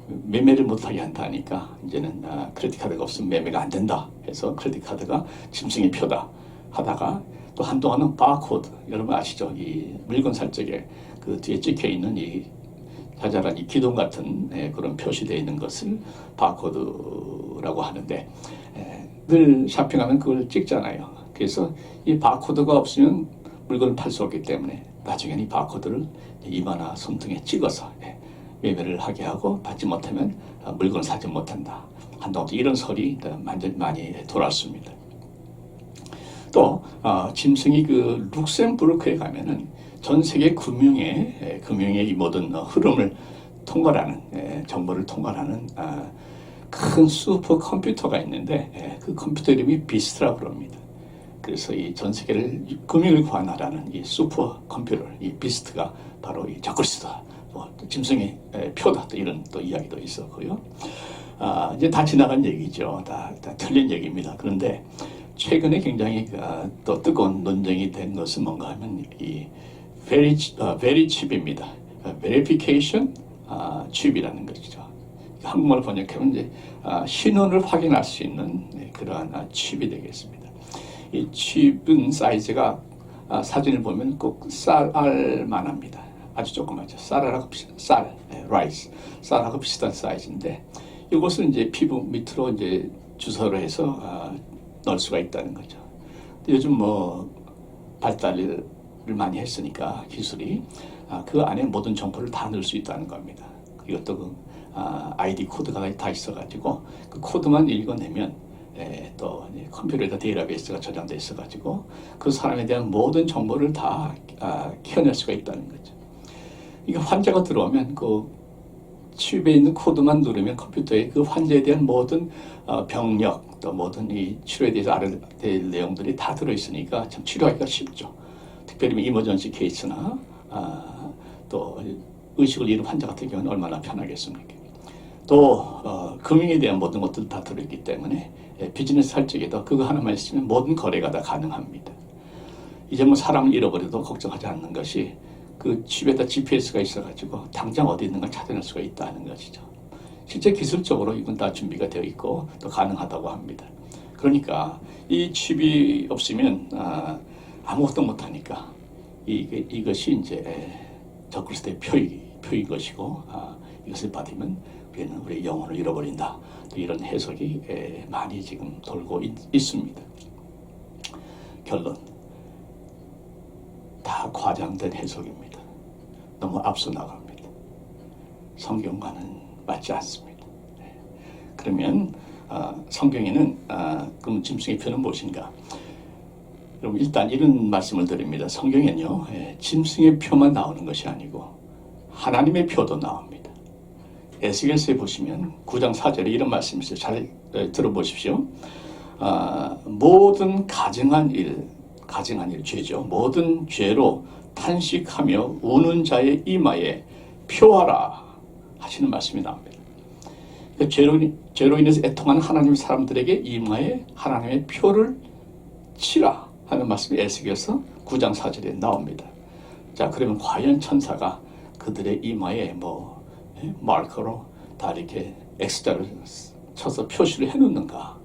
매매를 못하게 한다니까 이제는 크레딧 카드가 없으면 매매가 안 된다 해서 크레딧 카드가 짐승의 표다 하다가 또 한동안은 바코드, 여러분 아시죠? 이 물건 살 적에 그 뒤에 찍혀 있는 이 자잘한 이 기둥 같은 그런 표시되어 있는 것을 바코드라고 하는데 늘 쇼핑하면 그걸 찍잖아요. 그래서 이 바코드가 없으면 물건을 팔 수 없기 때문에 나중에는 이 바코드를 이마나 손등에 찍어서 매매를 하게 하고 받지 못하면 물건을 사지 못한다. 한동안 이런 설이 많이 돌았습니다. 또 짐승이 그 룩셈부르크에 가면은 전 세계 금융의 이 모든 흐름을 통과하는 정보를 통과하는 큰 슈퍼 컴퓨터가 있는데 그 컴퓨터 이름이 비스트라 그럽니다. 그래서 이 전 세계를 금융을 관할하는 이 슈퍼 컴퓨터, 이 비스트가 바로 이 저크리스다, 짐승의 표다, 또 이런 또 이야기도 있었고요. 이제 다 지나간 얘기죠. 다 틀린 얘기입니다. 그런데 최근에 굉장히 또 뜨거운 논쟁이 된 것은 뭔가 하면 이 very 칩입니다. verification 칩이라는 것이죠. 한국말 번역하면 이제 신원을 확인할 수 있는 그러한 칩이 되겠습니다. 이 칩은 사이즈가 사진을 보면 꼭 쌀알만 합니다. 아주 조그맣죠. 라이스, 쌀하고 비슷한 사이즈인데 이것을 이제 피부 밑으로 이제 주사를 해서 넣을 수가 있다는 거죠. 요즘 뭐 발달을 많이 했으니까 기술이 그 안에 모든 정보를 다 넣을 수 있다는 겁니다. 이것도 그 아이디 코드가 다 있어가지고 그 코드만 읽어내면 또 컴퓨터에다 데이터베이스가 저장돼 있어가지고 그 사람에 대한 모든 정보를 다 키워낼 수가 있다는 거죠. 이게 환자가 들어오면 그 칩에 있는 코드만 누르면 컴퓨터에 그 환자에 대한 모든 병력 또 모든 이 치료에 대해서 알아야 될 내용들이 다 들어있으니까 참 치료하기가 쉽죠. 특별히 이머전시 케이스나 또 의식을 잃은 환자 같은 경우는 얼마나 편하겠습니까? 또 금융에 대한 모든 것들 다 들어있기 때문에 비즈니스 할 적에도 그거 하나만 있으면 모든 거래가 다 가능합니다. 이제 뭐 사람을 잃어버려도 걱정하지 않는 것이 그 칩에다 GPS가 있어가지고 당장 어디 있는가 찾아낼 수가 있다는 것이죠. 실제 기술적으로 이건 다 준비가 되어 있고 또 가능하다고 합니다. 그러니까 이 칩이 없으면 아무것도 못하니까 이것이 이제 저크리스도의 표인 것이고 이것을 받으면 우리는 우리의 영혼을 잃어버린다. 또 이런 해석이 많이 지금 돌고 있습니다. 결론, 다 과장된 해석입니다. 너무 앞서 나갑니다. 성경과는 맞지 않습니다. 그러면 성경에는 그럼 짐승의 표는 무엇인가? 여러분 일단 이런 말씀을 드립니다. 성경에는요 짐승의 표만 나오는 것이 아니고 하나님의 표도 나옵니다. 에스겔서에 보시면 9장 4절에 이런 말씀이 있어요. 잘 들어보십시오. 모든 가증한 일 죄죠. 모든 죄로 탄식하며 우는 자의 이마에 표하라 하시는 말씀이 나옵니다. 그러니까 죄로 인해서 애통하는 하나님의 사람들에게 이마에 하나님의 표를 치라 하는 말씀이 에스겔서 9장 4절에 나옵니다. 자, 그러면 과연 천사가 그들의 이마에 마커로 다 이렇게 X자를 쳐서 표시를 해놓는가?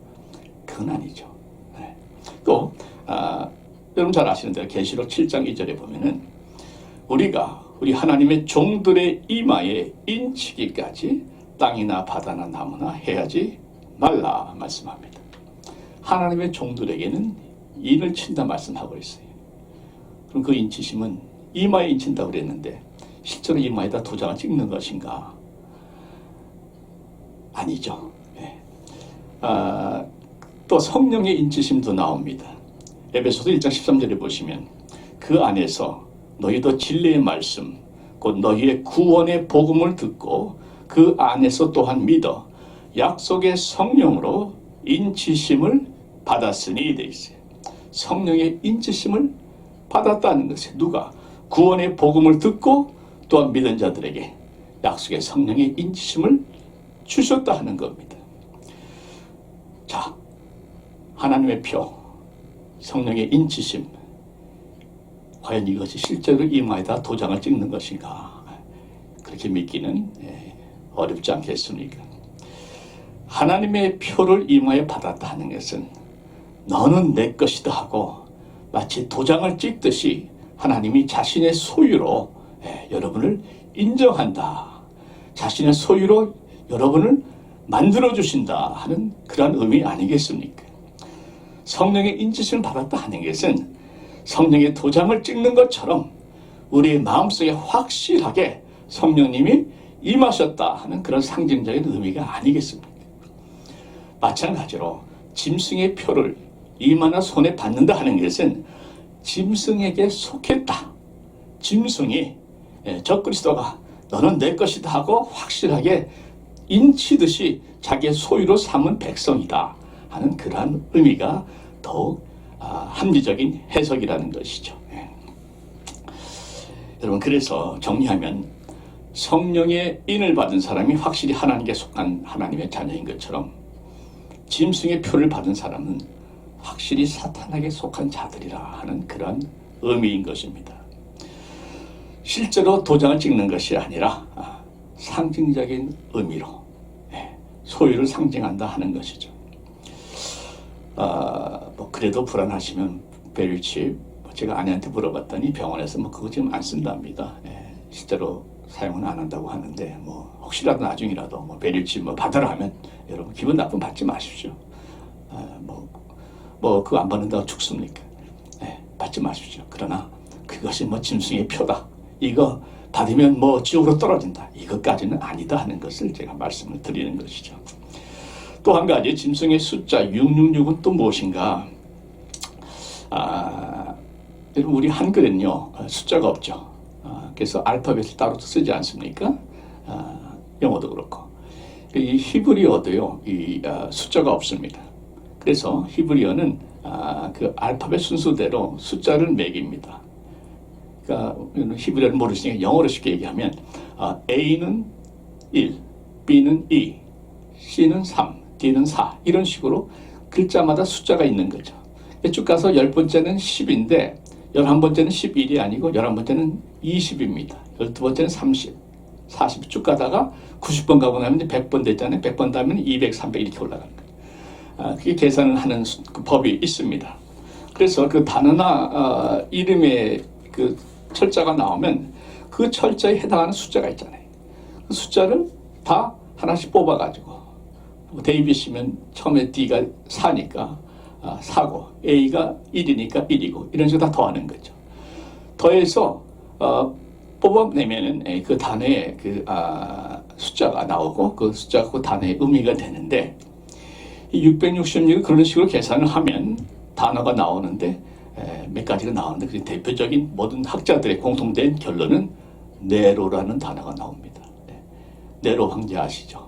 그건 아니죠. 네. 또 여러분 잘 아시는 대로 계시록 7장 2절에 보면은 우리 하나님의 종들의 이마에 인치기까지 땅이나 바다나 나무나 해하지 말라 말씀합니다. 하나님의 종들에게는 인을 친다 말씀하고 있어요. 그럼 그 인치심은 이마에 인친다고 그랬는데 실제로 이마에다 도장을 찍는 것인가? 아니죠. 네. 또 성령의 인치심도 나옵니다. 에베소서 1장 13절에 보시면 그 안에서 너희도 진리의 말씀 곧 너희의 구원의 복음을 듣고 그 안에서 또한 믿어 약속의 성령으로 인치심을 받았으니 돼 있어요. 성령의 인치심을 받았다는 것이 누가? 구원의 복음을 듣고 또한 믿은 자들에게 약속의 성령의 인치심을 주셨다 하는 겁니다. 자, 하나님의 표, 성령의 인치심, 과연 이것이 실제로 이마에다 도장을 찍는 것인가? 그렇게 믿기는 어렵지 않겠습니까? 하나님의 표를 이마에 받았다 하는 것은 너는 내 것이다 하고 마치 도장을 찍듯이 하나님이 자신의 소유로 여러분을 인정한다. 자신의 소유로 여러분을 만들어주신다 하는 그런 의미 아니겠습니까? 성령의 인치심을 받았다 하는 것은 성령의 도장을 찍는 것처럼 우리의 마음속에 확실하게 성령님이 임하셨다 하는 그런 상징적인 의미가 아니겠습니까? 마찬가지로 짐승의 표를 이마나 손에 받는다 하는 것은 짐승에게 속했다. 짐승이 적그리스도가 너는 내 것이다 하고 확실하게 인치듯이 자기의 소유로 삼은 백성이다 하는 그러한 의미가 더욱 합리적인 해석이라는 것이죠. 여러분, 그래서 정리하면 성령의 인을 받은 사람이 확실히 하나님께 속한 하나님의 자녀인 것처럼 짐승의 표를 받은 사람은 확실히 사탄에게 속한 자들이라 하는 그런 의미인 것입니다. 실제로 도장을 찍는 것이 아니라 상징적인 의미로 소유를 상징한다 하는 것이죠. 그래도 불안하시면 베릴칩 제가 아내한테 물어봤더니 병원에서 그거 지금 안 쓴답니다. 실제로 사용은 안 한다고 하는데 혹시라도 나중이라도 베릴칩 받으라 하면 여러분 기분 나쁨 받지 마십시오. 그거 안 받는다고 죽습니까? 받지 마십시오. 그러나 그것이 짐승의 표다. 이거 받으면 지옥으로 떨어진다. 이것까지는 아니다 하는 것을 제가 말씀을 드리는 것이죠. 또 한 가지 짐승의 숫자 666은 또 무엇인가? 여러분 우리 한글은요 숫자가 없죠. 그래서 알파벳을 따로 쓰지 않습니까? 영어도 그렇고 이 히브리어도요 이 숫자가 없습니다. 그래서 히브리어는 그 알파벳 순서대로 숫자를 매깁니다. 그러니까 히브리어를 모르시니까 영어로 쉽게 얘기하면 A는 1, B는 2, C는 3, D는 4 이런 식으로 글자마다 숫자가 있는 거죠. 쭉 가서 10번째는 10인데 11번째는 11이 아니고 11번째는 20입니다. 12번째는 30, 40 쭉 가다가 90번 가고 나면 100번 됐잖아요. 100번 다음에 200, 300 이렇게 올라가는 거예요. 그게 계산을 하는 그 법이 있습니다. 그래서 그 단어나 이름의 그 철자가 나오면 그 철자에 해당하는 숫자가 있잖아요. 그 숫자를 다 하나씩 뽑아가지고 데이빗이면 처음에 D가 4니까 4고 A가 1이니까 1이고 이런 식으로 다 더하는 거죠. 더해서 뽑아내면은 그 단어의 그 숫자가 나오고 그 숫자가 그 단어의 의미가 되는데 이 666 그런 식으로 계산을 하면 단어가 나오는데 몇 가지가 나오는데 그 대표적인 모든 학자들의 공통된 결론은 네로라는 단어가 나옵니다. 네로 황제 아시죠?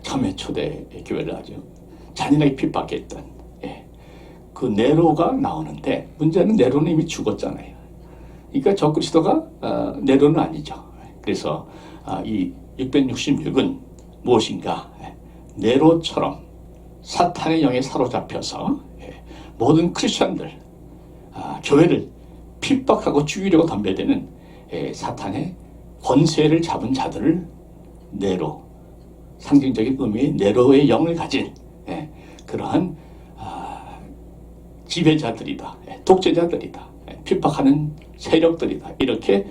처음에 초대 교회를 아주 잔인하게 핍박했던 그 네로가 나오는데 문제는 네로는 이미 죽었잖아요. 그러니까 적그리스도가 네로는 아니죠. 그래서 이 666은 무엇인가? 네로처럼 사탄의 영에 사로잡혀서 모든 크리스천들, 교회를 핍박하고 죽이려고 덤벼드는 사탄의 권세를 잡은 자들을 네로, 상징적인 의미의 네로의 영을 가진 그러한 지배자들이다, 독재자들이다, 핍박하는 세력들이다, 이렇게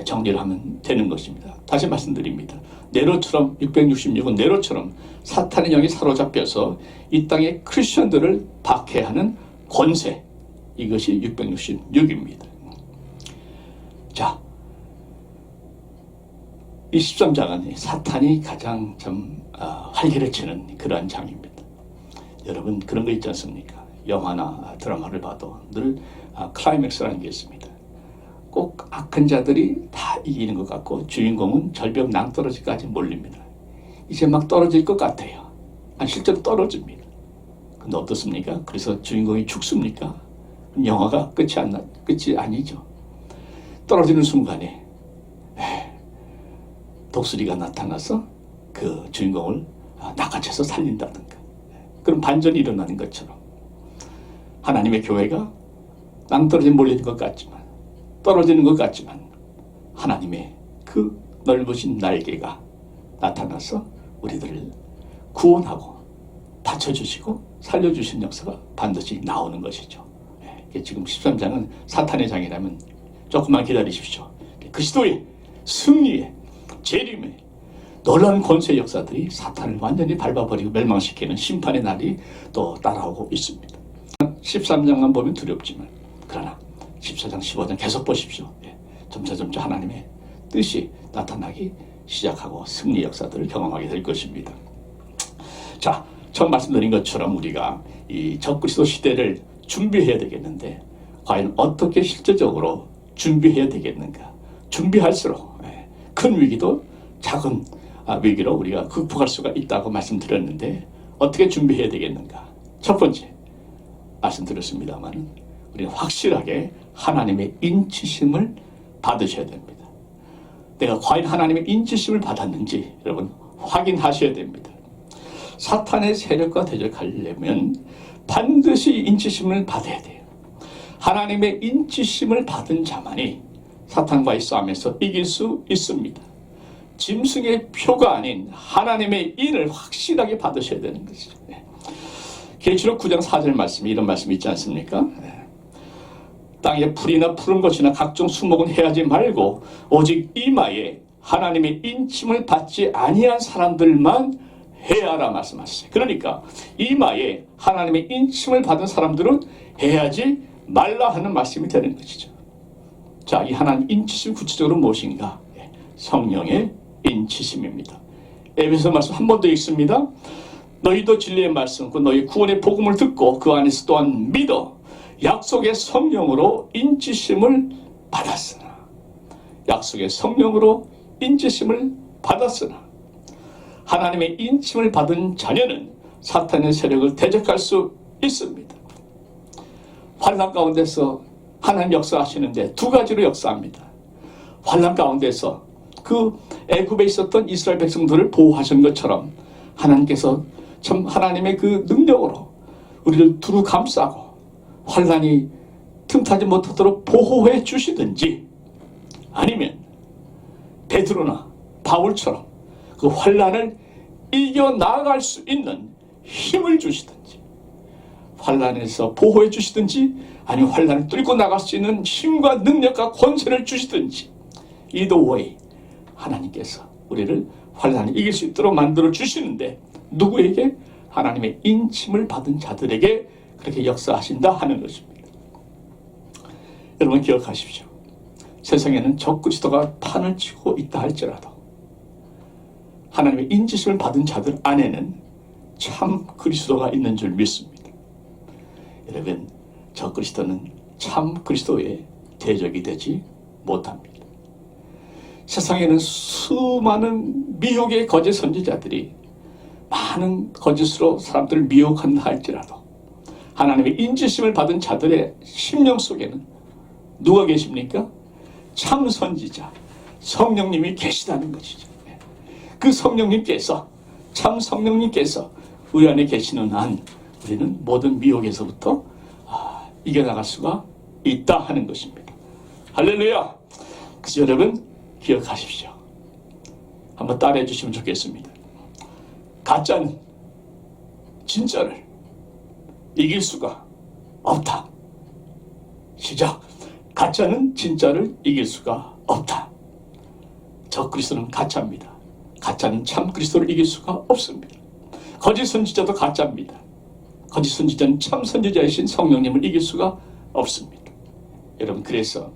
정리를 하면 되는 것입니다. 다시 말씀드립니다. 네로처럼 666은 네로처럼 사탄의 영이 사로잡혀서 이 땅의 크리스천들을 박해하는 권세, 이것이 666입니다. 자, 이 13장은 사탄이 가장 활기를 치는 그러한 장입니다. 여러분 그런 거 있지 않습니까? 영화나 드라마를 봐도 늘 클라이맥스라는 게 있습니다. 꼭 악한 자들이 다 이기는 것 같고 주인공은 절벽 낭떠러지까지 몰립니다. 이제 막 떨어질 것 같아요. 실제로 떨어집니다. 근데 어떻습니까? 그래서 주인공이 죽습니까? 영화가 끝이 아니죠. 떨어지는 순간에 독수리가 나타나서 그 주인공을 낚아채서 살린다든가, 그런 반전이 일어나는 것처럼 하나님의 교회가 낭떠러지 몰리는 것 같지만, 떨어지는 것 같지만 하나님의 그 넓으신 날개가 나타나서 우리들을 구원하고 받쳐주시고 살려주신 역사가 반드시 나오는 것이죠. 지금 13장은 사탄의 장이라면 조금만 기다리십시오. 그리스도의 승리의 재림의 놀라운 권세 역사들이 사탄을 완전히 밟아버리고 멸망시키는 심판의 날이 또 따라오고 있습니다. 13장만 보면 두렵지만, 그러나 14장, 15장 계속 보십시오. 점차 하나님의 뜻이 나타나기 시작하고 승리 역사들을 경험하게 될 것입니다. 자, 처음 말씀드린 것처럼 우리가 이 적그리스도 시대를 준비해야 되겠는데, 과연 어떻게 실제적으로 준비해야 되겠는가? 준비할수록 큰 위기도 작은 위기로 우리가 극복할 수가 있다고 말씀드렸는데, 어떻게 준비해야 되겠는가? 첫 번째 말씀드렸습니다만, 우리는 확실하게 하나님의 인치심을 받으셔야 됩니다. 내가 과연 하나님의 인치심을 받았는지 여러분 확인하셔야 됩니다. 사탄의 세력과 대적하려면 반드시 인치심을 받아야 돼요. 하나님의 인치심을 받은 자만이 사탄과의 싸움에서 이길 수 있습니다. 짐승의 표가 아닌 하나님의 인을 확실하게 받으셔야 되는 것이죠. 계시록 9장 4절 말씀에 이런 말씀이 있지 않습니까? 땅에 풀이나 푸른 것이나 각종 수목은 해하지 말고 오직 이마에 하나님의 인침을 받지 아니한 사람들만 해하라 말씀하셨어요. 그러니까 이마에 하나님의 인침을 받은 사람들은 해하지 말라 하는 말씀이 되는 것이죠. 자, 이 하나님 인치심 구체적으로 무엇인가? 성령의 인치심입니다. 에베소 말씀 한 번 더 읽습니다. 너희도 진리의 말씀, 그 너희 구원의 복음을 듣고 그 안에서 또한 믿어 약속의 성령으로 인치심을 받았으나, 약속의 성령으로 인치심을 받았으나, 하나님의 인침을 받은 자녀는 사탄의 세력을 대적할 수 있습니다. 환난 가운데서 하나님 역사하시는데 두 가지로 역사합니다. 환난 가운데서 그 애굽에 있었던 이스라엘 백성들을 보호하신 것처럼 하나님께서 참 하나님의 그 능력으로 우리를 두루 감싸고 환난이 틈타지 못하도록 보호해 주시든지, 아니면 베드로나 바울처럼 그 환난을 이겨 나아갈 수 있는 힘을 주시든지, 환난에서 보호해 주시든지, 아니면 환난을 뚫고 나갈 수 있는 힘과 능력과 권세를 주시든지, either way 하나님께서 우리를 환난을 이길 수 있도록 만들어 주시는데, 누구에게? 하나님의 인침을 받은 자들에게 그렇게 역사하신다 하는 것입니다. 여러분 기억하십시오. 세상에는 적그리스도가 판을 치고 있다 할지라도 하나님의 인치심을 받은 자들 안에는 참 그리스도가 있는 줄 믿습니다. 여러분, 적그리스도는 참 그리스도의 대적이 되지 못합니다. 세상에는 수많은 미혹의 거짓 선지자들이 많은 거짓으로 사람들을 미혹한다 할지라도 하나님의 인지심을 받은 자들의 심령 속에는 누가 계십니까? 참 선지자, 성령님이 계시다는 것이죠. 그 성령님께서, 참 성령님께서 우리 안에 계시는 한 우리는 모든 미혹에서부터 이겨나갈 수가 있다 하는 것입니다. 할렐루야. 그래서 여러분 기억하십시오. 한번 따라해 주시면 좋겠습니다. 가짜는 진짜를 이길 수가 없다. 시작. 가짜는 진짜를 이길 수가 없다. 저 그리스도는 가짜입니다. 가짜는 참 그리스도를 이길 수가 없습니다. 거짓 선지자도 가짜입니다. 거짓 선지자는 참 선지자이신 성령님을 이길 수가 없습니다. 여러분, 그래서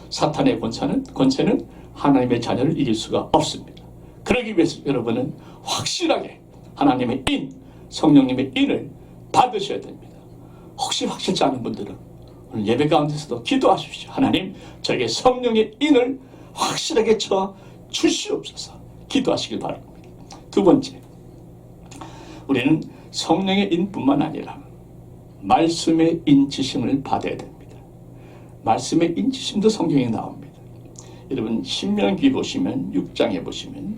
사탄의 권세는 하나님의 자녀를 이길 수가 없습니다. 그러기 위해서 여러분은 확실하게 하나님의 인, 성령님의 인을 받으셔야 됩니다. 혹시 확실치 않은 분들은 오늘 예배 가운데서도 기도하십시오. 하나님, 저에게 성령의 인을 확실하게 쳐 주시옵소서. 기도하시길 바랍니다. 두 번째, 우리는 성령의 인뿐만 아니라 말씀의 인지심을 받아야 됩니다. 말씀의 인지심도 성경에 나옵니다. 여러분, 신명기 보시면 6장에 보시면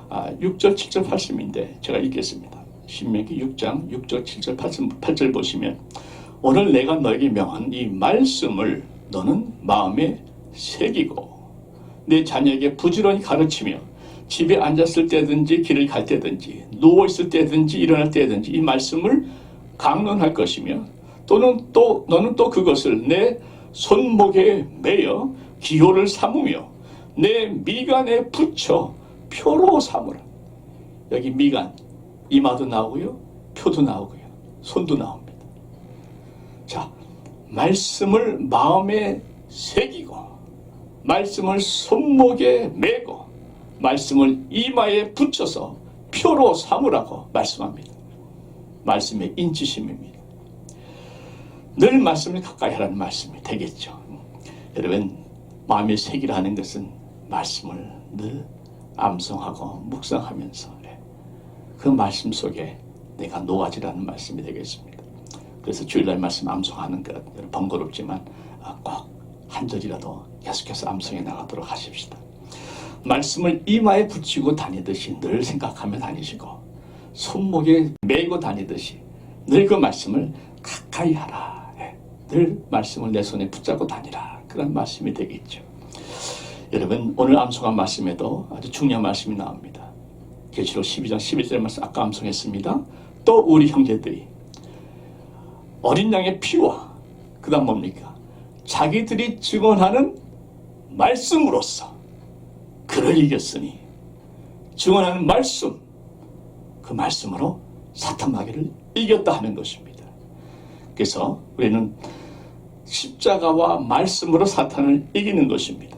6절 7절 8절인데 제가 읽겠습니다. 신명기 6장 6절 7절 8절 보시면 오늘 내가 너에게 명한 이 말씀을 너는 마음에 새기고 내 자녀에게 부지런히 가르치며 집에 앉았을 때든지 길을 갈 때든지 누워있을 때든지 일어날 때든지 이 말씀을 강론할 것이며 또는 너는 또 그것을 내 손목에 매여 기호를 삼으며 내 미간에 붙여 표로 삼으라. 여기 미간, 이마도 나오고요, 표도 나오고요, 손도 나옵니다. 자, 말씀을 마음에 새기고 말씀을 손목에 메고 말씀을 이마에 붙여서 표로 삼으라고 말씀합니다. 말씀의 인지심입니다. 늘 말씀을 가까이 하라는 말씀이 되겠죠. 여러분, 마음에 새기라 하는 것은 말씀을 늘 암송하고 묵상하면서 그 말씀 속에 내가 녹아지라는 말씀이 되겠습니다. 그래서 주일날 말씀 암송하는 것 번거롭지만 꼭 한 절이라도 계속해서 암송해 나가도록 하십시다. 말씀을 이마에 붙이고 다니듯이 늘 생각하며 다니시고 손목에 메고 다니듯이 늘 그 말씀을 가까이 하라. 늘 말씀을 내 손에 붙잡고 다니라. 그런 말씀이 되겠죠. 여러분, 오늘 암송한 말씀에도 아주 중요한 말씀이 나옵니다. 계시록 12장 11절 말씀 아까 암송했습니다. 또 우리 형제들이 어린 양의 피와 그 다음 뭡니까? 자기들이 증언하는 말씀으로써 그를 이겼으니 증언하는 말씀, 그 말씀으로 사탄 마귀를 이겼다 하는 것입니다. 그래서 우리는 십자가와 말씀으로 사탄을 이기는 것입니다.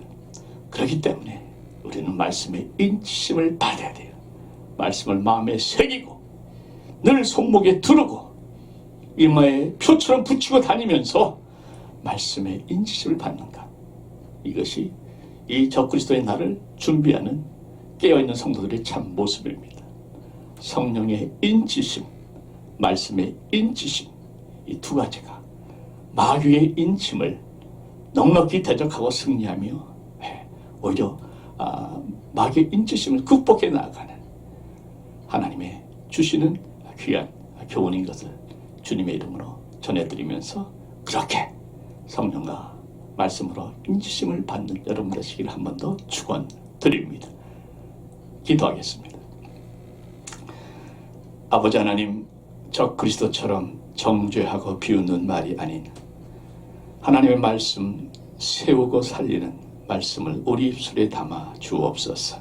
그렇기 때문에 우리는 말씀의 인지심을 받아야 돼요. 말씀을 마음에 새기고 늘 손목에 두르고 이마에 표처럼 붙이고 다니면서 말씀의 인지심을 받는가. 이것이 이 적그리스도의 날을 준비하는 깨어있는 성도들의 참 모습입니다. 성령의 인지심, 말씀의 인지심, 이 두 가지가 마귀의 인침을 넉넉히 대적하고 승리하며 오히려 마귀의 인지심을 극복해 나아가는 하나님의 주시는 귀한 교훈인 것을 주님의 이름으로 전해드리면서 그렇게 성령과 말씀으로 인지심을 받는 여러분 되시기를 한 번 더 축원드립니다. 기도하겠습니다. 아버지 하나님, 적 그리스도처럼 정죄하고 비웃는 말이 아닌 하나님의 말씀 세우고 살리는 말씀을 우리 입술에 담아 주옵소서.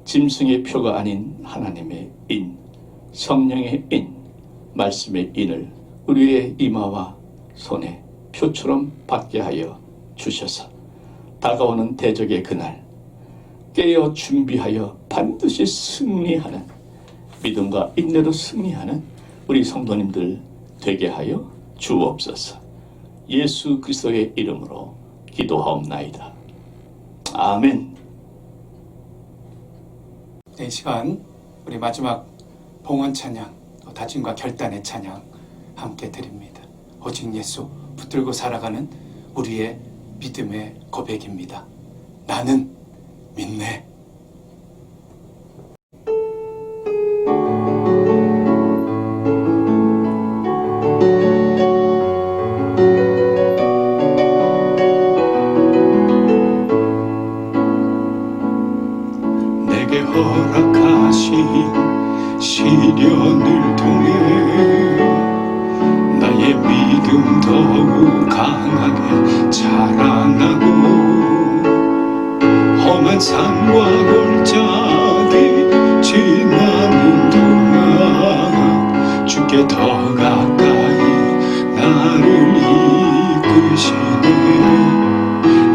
짐승의 표가 아닌 하나님의 인, 성령의 인, 말씀의 인을 우리의 이마와 손에 표처럼 받게 하여 주셔서 다가오는 대적의 그날 깨어 준비하여 반드시 승리하는 믿음과 인내로 승리하는 우리 성도님들 되게 하여 주옵소서. 예수 그리스도의 이름으로 기도하옵나이다. 아멘. 이 시간 우리 마지막 봉헌 찬양, 다짐과 결단의 찬양 함께 드립니다. 오직 예수 붙들고 살아가는 우리의 믿음의 고백입니다. 나는 믿네. 내게 허락하신 시련을 통해 나의 믿음 더욱 강하게 자라나고 험한 산과 골짜기 지나는 동안 주께 더 가까이 나를 이끄시네.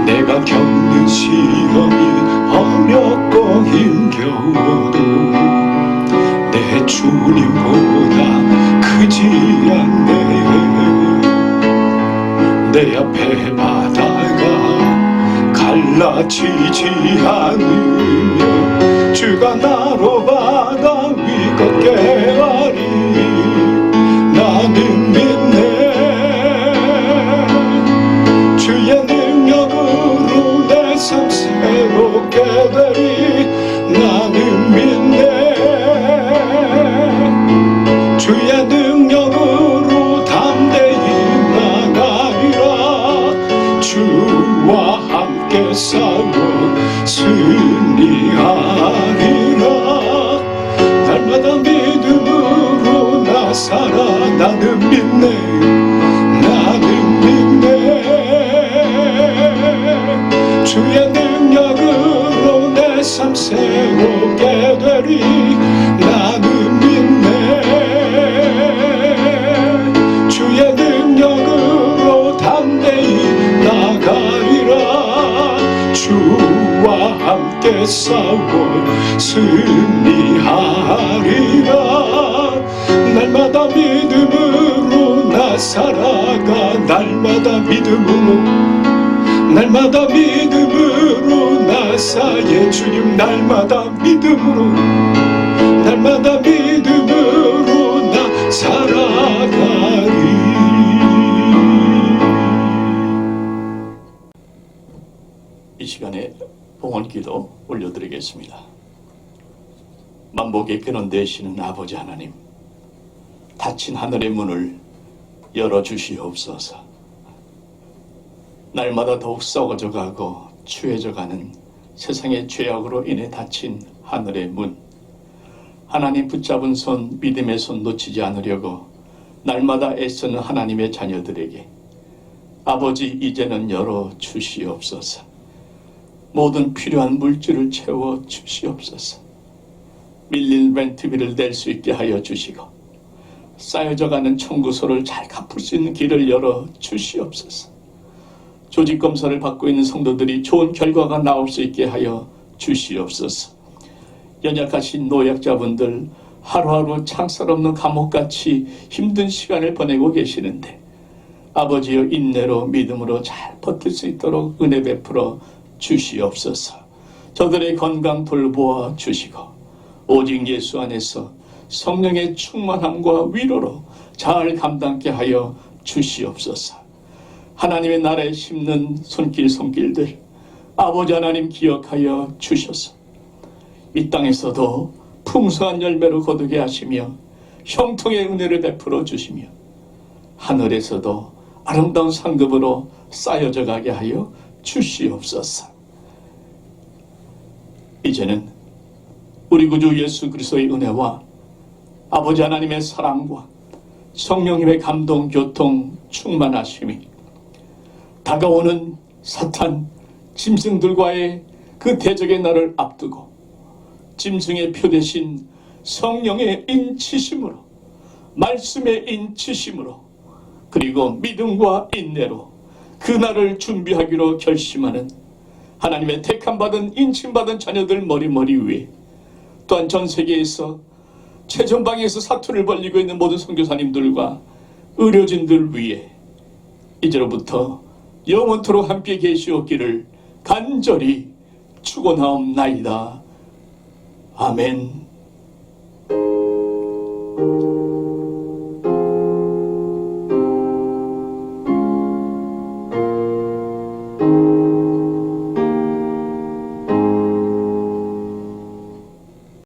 내가 겪는 시험이 어렵고 힘겨워도 내 주님보다 크지 않네. 내 앞에 바다가 갈라지지 않으며 주가 나로 바다 위 걷게 하리. 나는 믿네. 주의 능력으로 내 삶 새롭게 되리. 나는 믿네. 주의 능력으로 담대히 나가리라. 주와 함께 싸워 승리하리라. 날마다 믿음으로 나 살아. 나는 믿네. 나는 믿네. 주의 능력으로 내 삶 새롭게 되리. 나는 믿네. 주의 능력으로 담대히 나가리라. 주와 함께 싸워 승리하리라. 날마다 믿음으로 나 살아가. 날마다 믿음으로 날마다 믿음으로 나사의 주님. 날마다 믿음으로 날마다 믿음으로 나 살아가리. 이 시간에 봉헌기도 올려드리겠습니다. 만복의 근원 되시는 아버지 하나님, 닫힌 하늘의 문을 열어주시옵소서. 날마다 더욱 썩어져가고 추해져가는 세상의 죄악으로 인해 닫힌 하늘의 문, 하나님 붙잡은 손, 믿음의 손 놓치지 않으려고 날마다 애쓰는 하나님의 자녀들에게 아버지 이제는 열어주시옵소서. 모든 필요한 물질을 채워주시옵소서. 밀린 렌트비를 낼 수 있게 하여 주시고 쌓여져가는 청구서를 잘 갚을 수 있는 길을 열어주시옵소서. 조직검사를 받고 있는 성도들이 좋은 결과가 나올 수 있게 하여 주시옵소서. 연약하신 노약자분들 하루하루 창살 없는 감옥같이 힘든 시간을 보내고 계시는데 아버지여 인내로 믿음으로 잘 버틸 수 있도록 은혜 베풀어 주시옵소서. 저들의 건강 돌보아 주시고 오직 예수 안에서 성령의 충만함과 위로로 잘 감당케 하여 주시옵소서. 하나님의 나라에 심는 손길들 아버지 하나님 기억하여 주셔서 이 땅에서도 풍성한 열매로 거두게 하시며 형통의 은혜를 베풀어 주시며 하늘에서도 아름다운 상급으로 쌓여져 가게 하여 주시옵소서. 이제는 우리 구주 예수 그리스도의 은혜와 아버지 하나님의 사랑과 성령님의 감동, 교통, 충만하심이 다가오는 사탄, 짐승들과의 그 대적의 날을 앞두고 짐승의 표 대신 성령의 인치심으로, 말씀의 인치심으로, 그리고 믿음과 인내로 그 날을 준비하기로 결심하는 하나님의 택함받은 인침받은 자녀들 머리 위에, 또한 전 세계에서 최전방에서 사투를 벌이고 있는 모든 선교사님들과 의료진들 위에 이제로부터 영원토록 함께 계시옵기를 간절히 축원하옵나이다. 아멘.